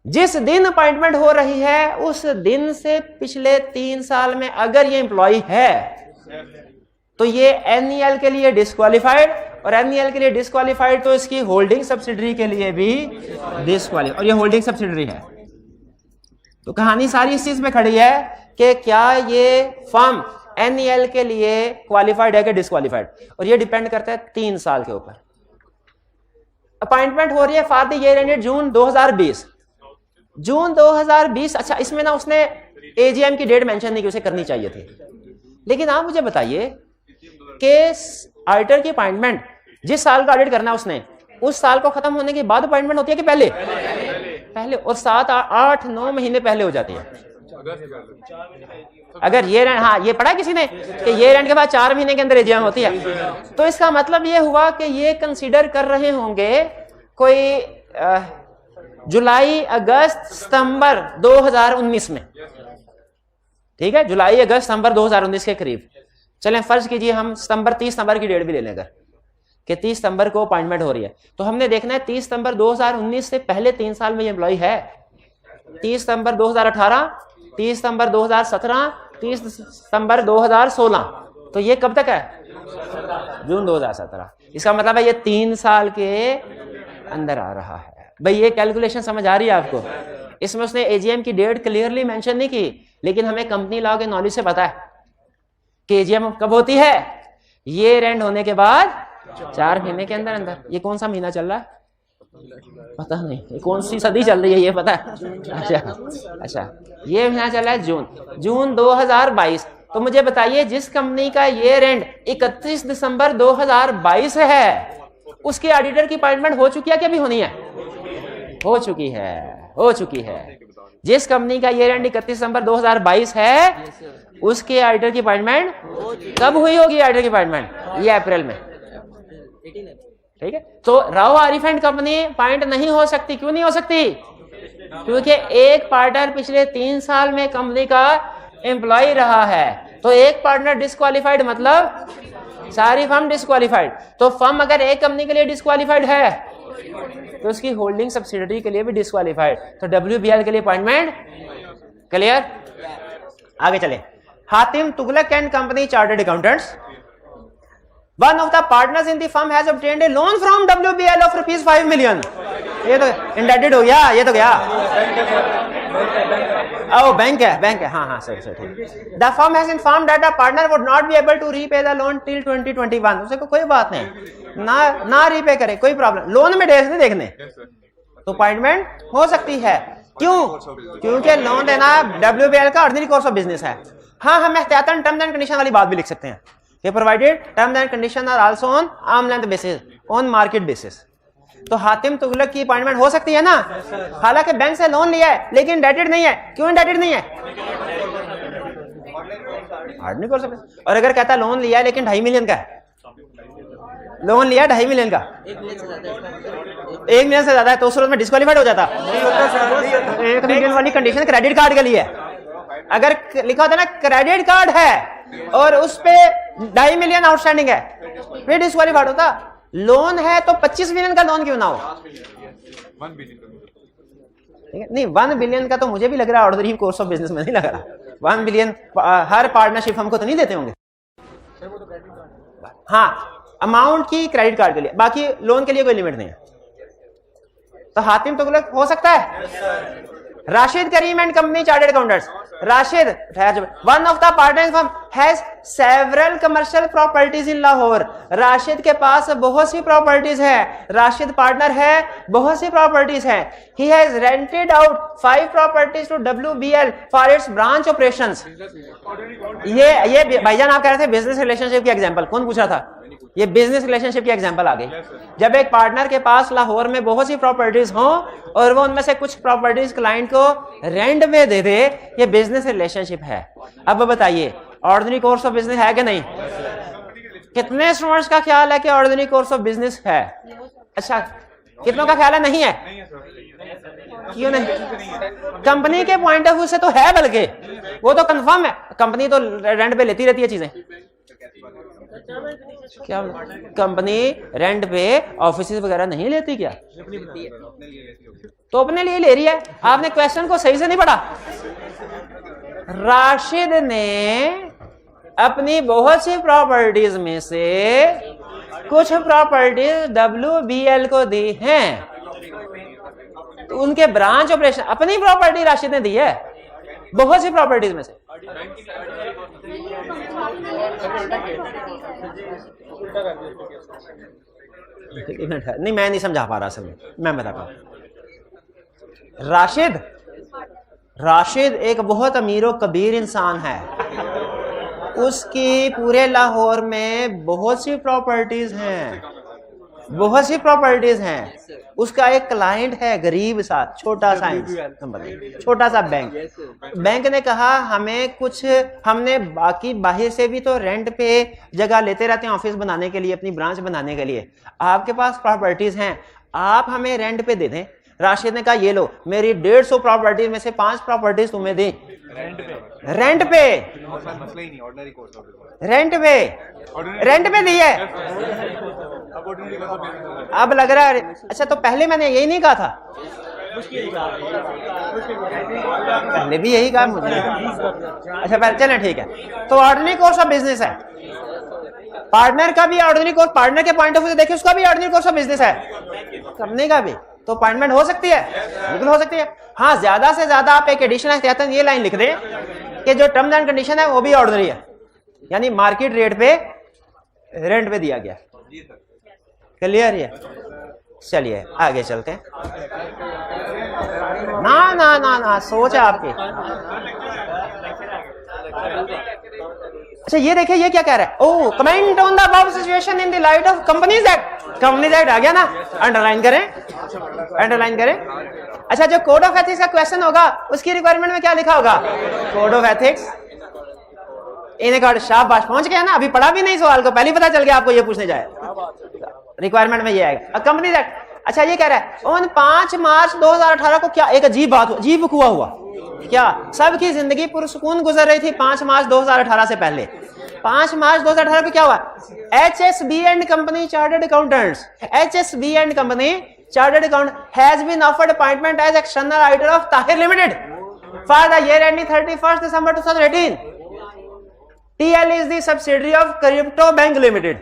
जिस दिन अपॉइंटमेंट हो रही है उस दिन से पिछले 3 साल में अगर ये एम्प्लॉय है तो ये NEL के लिए डिस्क्वालिफाइड, और NEL के लिए डिस्क्वालिफाइड तो इसकी होल्डिंग सब्सिडरी के लिए भी डिस्क्वालिफाइड, और ये होल्डिंग सब्सिडरी है। तो कहानी सारी इस चीज पे खड़ी है कि क्या ये फर्म NEL के लिए क्वालिफाइड है कि डिस्क्वालिफाइड, और ये डिपेंड करता है 3 साल के ऊपर। अपॉइंटमेंट हो रही है फॉर द ईयर एंडेड जून 2020। जून 2020। अच्छा, इसमें ना उसने AGM की डेट मेंशन नहीं की, उसे करनी चाहिए थी। लेकिन आप मुझे बताइए कि ऑडिटर की अपॉइंटमेंट जिस साल का ऑडिट करना है उसने, उस साल को खत्म होने के बाद अपॉइंटमेंट होती है कि पहले? पहले। और 7, 8, 9 महीने पहले हो जाती है। अगर ईयर एंड, हाँ ये पढ़ा किसी ने कि ईयर एंड के बाद 4 महीने के अंदर AGM होती है। तो इसका मतलब ये हुआ कि ये कंसीडर कर रहे होंगे कोई जुलाई, अगस्त, सितंबर 2019 में। ठीक है, जुलाई, अगस्त, सितंबर 2019 के करीब। चलें फर्ज कीजिए हम 30 सितंबर की डेट भी ले लें, अगर कि 30 सितंबर को अपॉइंटमेंट हो रही है, तो हमने देखना है 30 सितंबर 2019 से पहले 3 साल में ये एम्प्लॉय है। 30 सितंबर 2018, 30 सितंबर 2017, 30 सितंबर 2016। तो ये कब तक है? जून 2017। इसका मतलब है ये 3 साल के अंदर आ रहा है। भाई ये कैलकुलेशन समझ आ रही है आपको? इसमें उसने AGM की डेट क्लियरली मेंशन नहीं की, लेकिन हमें कंपनी लॉ के नॉलेज से पता है कि AGM कब होती है? ईयर एंड होने के बाद 4 महीने के अंदर अंदर। ये कौन सा महीना चल रहा है? पता नहीं। ये कौन सी सदी चल रही है ये पता है? अच्छा, ये महीना चल रहा है जून 2022। तो मुझे बताइए, जिस कंपनी का ईयर एंड 31 दिसंबर 2022 है, उसके ऑडिटर की अपॉइंटमेंट हो चुकी है कि अभी होनी है? हो चुकी है। जिस कंपनी का ईयर एंड 31 दिसंबर 2022 है, उसके ऑडिटर की अपॉइंटमेंट कब हुई होगी? ऑडिटर की अपॉइंटमेंट ये अप्रैल में। ठीक है, तो Rao Arif and company appoint नहीं हो सकती। क्यों नहीं हो सकती? क्योंकि एक पार्टनर पिछले 3 साल में कंपनी का एम्प्लॉय रहा है। तो एक पार्टनर डिस्क्वालिफाइड मतलब सारी फर्म डिस्क्वालिफाइड। तो फर्म अगर एक कंपनी के लिए डिस्क्वालिफाइड है तो उसकी होल्डिंग सब्सिडियरी के लिए भी डिस्क्वालिफाइड। तो WBL के लिए अपॉइंटमेंट क्लियर। आगे चले। Hatim Tughlaq and company chartered accountants. One of the partners in the firm has obtained a loan from WBL of rupees 5 million. ये तो indebted हो गया, ये तो गया। Oh, बैंक है, हाँ, सही, ठीक। The firm has informed that the partner would not be able to repay the loan till 2021. उसे कोई बात नहीं, ना रीपे करे, कोई प्रॉब्लम। लोन में डेज नहीं देखने, तो अपॉइंटमेंट हो सकती है। क्यों? क्योंकि लोन देना WBL का ऑर्डिनरी कोर्स ऑफ बिजनेस है। हाँ, हम एहतियातन टर्म्स एंड कंडीशन वाली बात भी लिख सकते हैं कि provided terms and condition are also on arm length basis, on market basis. तो हातिम तुगलक की अपॉइंटमेंट हो सकती है ना, हालांकि बैंक से लोन लिया है लेकिन इंडेटेड नहीं है। क्यों इंडेटेड नहीं है? Ordinary course of business. और अगर कहता लोन लिया है लेकिन 2.5 मिलियन का है, लोन लिया 2.5 मिलियन का, 1 मिलियन से ज्यादा है, तो उस सूरत में डिस्क्वालीफाइड हो जाता। 1 मिलियन वाली कंडीशन क्रेडिट कार्ड के लिए है। अगर लिखा होता ना क्रेडिट कार्ड है और उस पे 2.5 मिलियन आउटस्टैंडिंग है, फिर डिस्क्वालीफाइड होता। लोन है तो 25 मिलियन का लोन क्यों ना हो? ठीक है, नहीं 1 बिलियन का तो मुझे भी लग रहा है ऑर्डिनरी कोर्स ऑफ बिजनेस में नहीं लग रहा। 1 बिलियन हर पार्टनरशिप हमको तो नहीं देते होंगे। हाँ, अमाउंट की क्रेडिट कार्ड के लिए, बाकी लोन के लिए कोई लिमिट नहीं है। तो हातिम तुगलक हो सकता है। Rashid Karim and company chartered accountants. Rashid, one of the partner firm has several commercial properties in Lahore. Rashid के पास बहुत सी प्रॉपर्टीज है, राशिद पार्टनर है, बहुत सी प्रॉपर्टीज है। He has rented out 5 properties to WBL for its branch operations. ये भाईजान आप कह रहे थे बिजनेस रिलेशनशिप की एग्जांपल, कौन पूछ रहा था? ये बिजनेस रिलेशनशिप की एग्जांपल आ गई। जब एक पार्टनर के पास लाहौर में बहुत सी प्रॉपर्टीज हों और वो उनमें से कुछ प्रॉपर्टीज क्लाइंट को रेंट में दे दे, ये बिजनेस रिलेशनशिप है। अब बताइए ऑर्डिनरी कोर्स ऑफ बिजनेस है कि नहीं? कितने स्टूडेंट्स का ख्याल है कि ऑर्डिनरी कोर्स ऑफ बिजनेस है? अच्छा, कितनों का ख्याल है नहीं है? क्यों नहीं? कंपनी के पॉइंट ऑफ व्यू से तो है, बल्कि वो तो कंफर्म है। कंपनी तो रेंट पे लेती रहती है चीजें। क्या कंपनी रेंट पे ऑफिस वगैरह नहीं लेती क्या? तो अपने लिए ले रही है। आपने क्वेश्चन को सही से नहीं पढ़ा। राशिद ने अपनी बहुत सी प्रॉपर्टीज में से कुछ प्रॉपर्टीज WBL को दी हैं, तो उनके ब्रांच ऑपरेशन, अपनी प्रॉपर्टी राशिद ने दी है बहुत सी प्रॉपर्टीज में से। नहीं, मैं नहीं समझा पा रहा असल में, मैं बताता हूं। राशिद एक बहुत अमीर कबीर इंसान है। उसकी पूरे लाहौर में बहुत सी प्रॉपर्टीज हैं, उसका एक क्लाइंट है गरीब सा, छोटा सा कंपनी, छोटा सा बैंक ने कहा हमने बाकी बाहर से भी तो रेंट पे जगह लेते रहते हैं ऑफिस बनाने के लिए, अपनी ब्रांच बनाने के लिए। आपके पास प्रॉपर्टीज हैं, आप हमें रेंट पे दे दें। राशिद ने कहा ये लो, मेरी 150 प्रॉपर्टीज में से 5 प्रॉपर्टीज तुम्हें दी रेंट पे दी है। अब लग रहा है अच्छा, तो पहले मैंने यही नहीं कहा था, पहले भी यही कहा मुझे। अच्छा पहले चलें ठीक है। तो ऑर्डिनरी कोर्स ऑफ बिजनेस है, पार्टनर का भी ऑर्डिनरी कोर्स, पार्टनर के पॉइंट ऑफ व्यू से देखिए उसका भी ऑर्डिनरी कोर्स ऑफ बिजनेस है, कंपनी का भी। तो अपॉइंटमेंट हो सकती है, बिल्कुल हो सकती है। हाँ, ज्यादा से ज्यादा आप एक एडिशन एहतियातन ये लाइन लिख दें कि जो टर्म्स एंड कंडीशन है वो भी ऑर्डिनरी है, यानी मार्केट रेट पे रेंट पे दिया गया। क्लियर है? चलिए आगे चलते हैं। ना ना ना ना, सोच है आपकी। अच्छा ये देखिए ये क्या कह रहा है, oh comment on the above situation in the light of companies act. Companies act आ गया ना, अंडरलाइन करें। अच्छा जो कोड ऑफ एथिक्स का क्वेश्चन होगा उसकी रिक्वायरमेंट में क्या लिखा होगा? Code of ethics. इन्हें कहा शाबाश, पहुंच गया ना, अभी पढ़ा भी नहीं सवाल को, पहले पता चल गया आपको ये पूछने जाए। रिक्वायरमेंट में ये आएगा कंपनीज एक्ट। अच्छा ये कह रहा है उन 5 मार्च 2018 को क्या एक अजीब हुआ क्या? सबकी जिंदगी पुरसुकून गुजर रही थी 5 मार्च 2018 से पहले। 5 मार्च 2018 को क्या हुआ? HSB and company chartered accountants, HSB and company chartered account has been offered appointment as external auditor of Tahir limited for the year ending 31 December 2018. TL is the subsidiary of Crypto Bank Limited.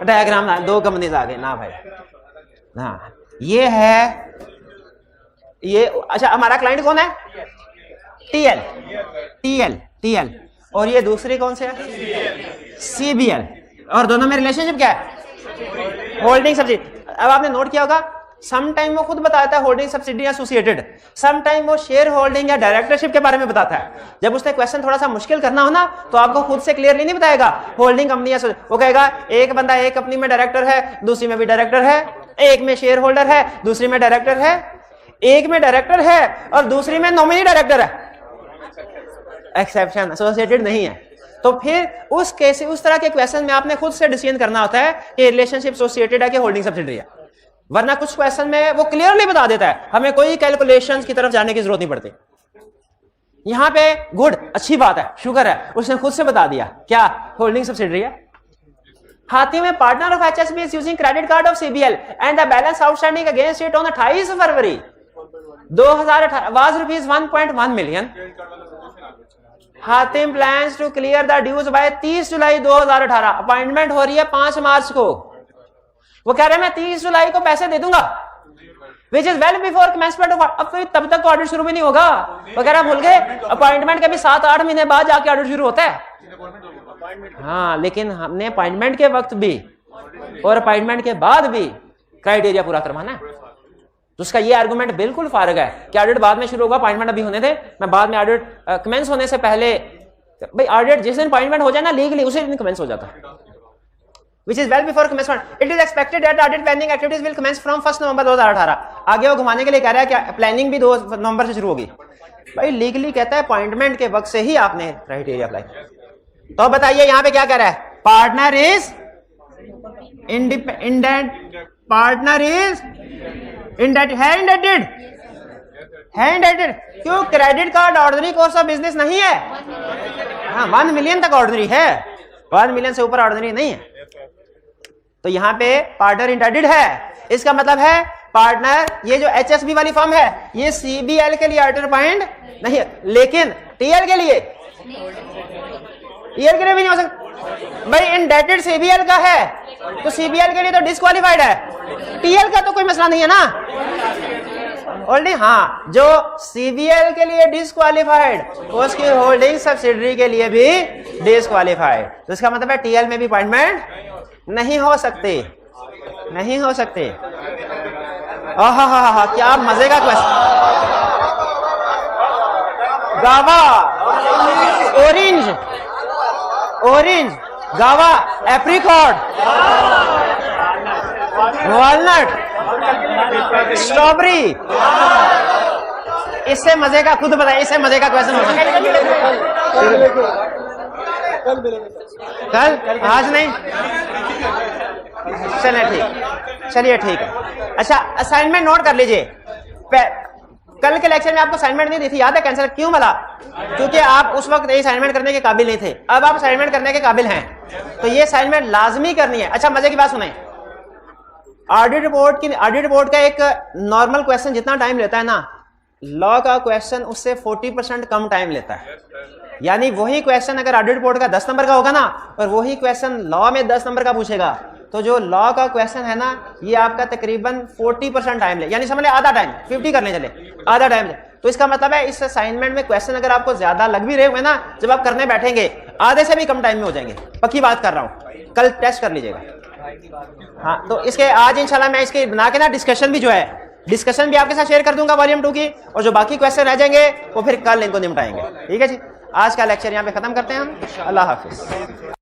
Diagram ना, 2 companies आ गए ना भाई। हाँ ये है ये। अच्छा हमारा क्लाइंट कौन है? TL, TL, TL. और ये दूसरी कौन से है? सीबीएल। और दोनों में रिलेशनशिप क्या है? Holding subsidy. अब आपने नोट किया होगा सम टाइम वो खुद बताता है holding subsidy associated, some time वो शेयर होल्डिंग या डायरेक्टरशिप के बारे में बताता है। जब उसने क्वेश्चन थोड़ा सा मुश्किल करना हो ना तो आपको खुद से क्लियरली नहीं बताएगा होल्डिंग कंपनी या वो कहेगा एक बंदा एक कंपनी में डायरेक्टर है, दूसरी में भी डायरेक्टर है, एक में शेयर होल्डर है, दूसरी में डायरेक्टर है, एक में डायरेक्टर है और दूसरी में नॉमिनी डायरेक्टर है। एक्सेप्शन एसोसिएटेड नहीं है। तो फिर उस केस उस तरह के क्वेश्चन में आपने खुद से डिसीजन करना होता है कि रिलेशनशिप एसोसिएटेड है कि होल्डिंग सब्सिडियरी है। वरना कुछ क्वेश्चन में वो क्लियरली बता देता है, हमें कोई कैलकुलेशंस की तरफ जाने की जरूरत नहीं पड़ती। यहां पे गुड, अच्छी बात है, शुक्र है उसने खुद से बता दिया क्या होल्डिंग सब्सिडियरी है। हाथी में partner of HSB is using credit card of CBL and the balance outstanding against it on 28 February 2018 was rupees 1.1 million. Hatim plans to clear the dues by 30 July 2018। Appointment हो रही है 5 मार्च को। वो कह रहे हैं मैं 30 जुलाई को पैसे दे दूंगा, which is well before commencement of. अब तो तब तक तो ऑडिट शुरू भी नहीं होगा। वो कह रहा भूल गए अपॉइंटमेंट के भी 7-8 महीने बाद जाके ऑडिट शुरू होता है। हाँ लेकिन हमने अपॉइंटमेंट के वक्त भी और अपॉइंटमेंट के बाद भी क्राइटेरिया पूरा करवाना है। तो उसका ये आर्गुमेंट बिल्कुल फारग है कि ऑडिट बाद में शुरू होगा, अपॉइंटमेंट अभी होने थे, मैं बाद में ऑडिट कमेंस होने से पहले। भाई ऑडिट जिस दिन अपॉइंटमेंट हो जाए ना लीगली उसी दिन कमेंस हो जाता है। Which is well before commencement. It is expected that audit planning activities will commence from 1 नवंबर 2018। आगे वो घुमाने के लिए कह रहा है कि प्लानिंग भी 2 नवंबर से शुरू होगी। भाई लीगली कहता है अपॉइंटमेंट के वक्त से ही आपने क्राइटेरिया अप्लाई। तो बताइए यहाँ पे क्या कह रहा है? Partner is independent, partner is indebted, है इंडेटेड। क्यों? Credit card ordinary course of business नहीं है। हाँ 1 मिलियन तक ऑर्डिनरी है, 1 मिलियन से ऊपर ऑर्डिनरी नहीं है। तो यहां पे पार्टनर इंडेटेड है, इसका मतलब है पार्टनर, ये जो एचएसबी वाली फर्म है ये सीबीएल के लिए ऑडिटर पॉइंट नहीं है, लेकिन टीएल के लिए, टीएल के लिए भी नहीं हो सकता। भाई इंडेटेड सीबीएल का है तो सीबीएल के लिए तो डिस्क्वालीफाइड है, टीएल का तो कोई मसला नहीं है ना होल्डिंग। हाँ जो सीबीएल के लिए डिस्क्वालीफाइड उसकी होल्डिंग सब्सिडियरी के लिए भी डिस्क्वालीफाइड। तो इसका मतलब है टीएल में भी अपॉइंटमेंट नहीं हो सकते, नहीं हो सकते। हा क्या मजे का क्वेश्चन। गावा, ऑरेंज, ऑरेंज, गावा, एप्रिकॉट, वॉलनट, स्ट्रॉबेरी। इससे मजे का खुद बताइए, इससे मजे का क्वेश्चन हो सकता कल, आज नहीं। चलिए ठीक, चलिए ठीक है। अच्छा असाइनमेंट नोट कर लीजिए। कल के लेक्चर में आपको असाइनमेंट नहीं दी थी, याद है? कैंसिल क्यों मिला? क्योंकि आप उस वक्त ये असाइनमेंट करने के काबिल नहीं थे। अब आप असाइनमेंट करने के काबिल हैं तो ये असाइनमेंट लाजमी करनी है। अच्छा मजे की बात सुनाई, ऑडिट रिपोर्ट का एक नॉर्मल क्वेश्चन जितना टाइम लेता है ना, लॉ का क्वेश्चन उससे 40% कम टाइम लेता है। यानी वही क्वेश्चन अगर ऑडिट रिपोर्ट का 10 नंबर का होगा ना और वही क्वेश्चन लॉ में 10 नंबर का पूछेगा तो जो लॉ का क्वेश्चन है ना ये आपका तकरीबन 40% टाइम ले, यानी समझ ले आधा टाइम, 50 करने चले आधा टाइम ले। तो इसका मतलब है इस असाइनमेंट में क्वेश्चन अगर आपको ज्यादा लग भी रहे हुए ना, जब आप करने बैठेंगे आधे से भी कम टाइम में हो जाएंगे। पक्की बात कर रहा हूँ, कल टेस्ट कर लीजिएगा। हाँ तो इसके आज इंशाल्लाह मैं इसके बना के ना डिस्कशन भी जो है, डिस्कशन भी आपके साथ शेयर कर दूंगा वॉल्यूम 2 की, और जो बाकी क्वेश्चन रह जाएंगे वो फिर कल इनको निपटाएंगे। ठीक है जी, आज का लेक्चर यहाँ पे खत्म करते हैं हम। अल्लाह हाफिज।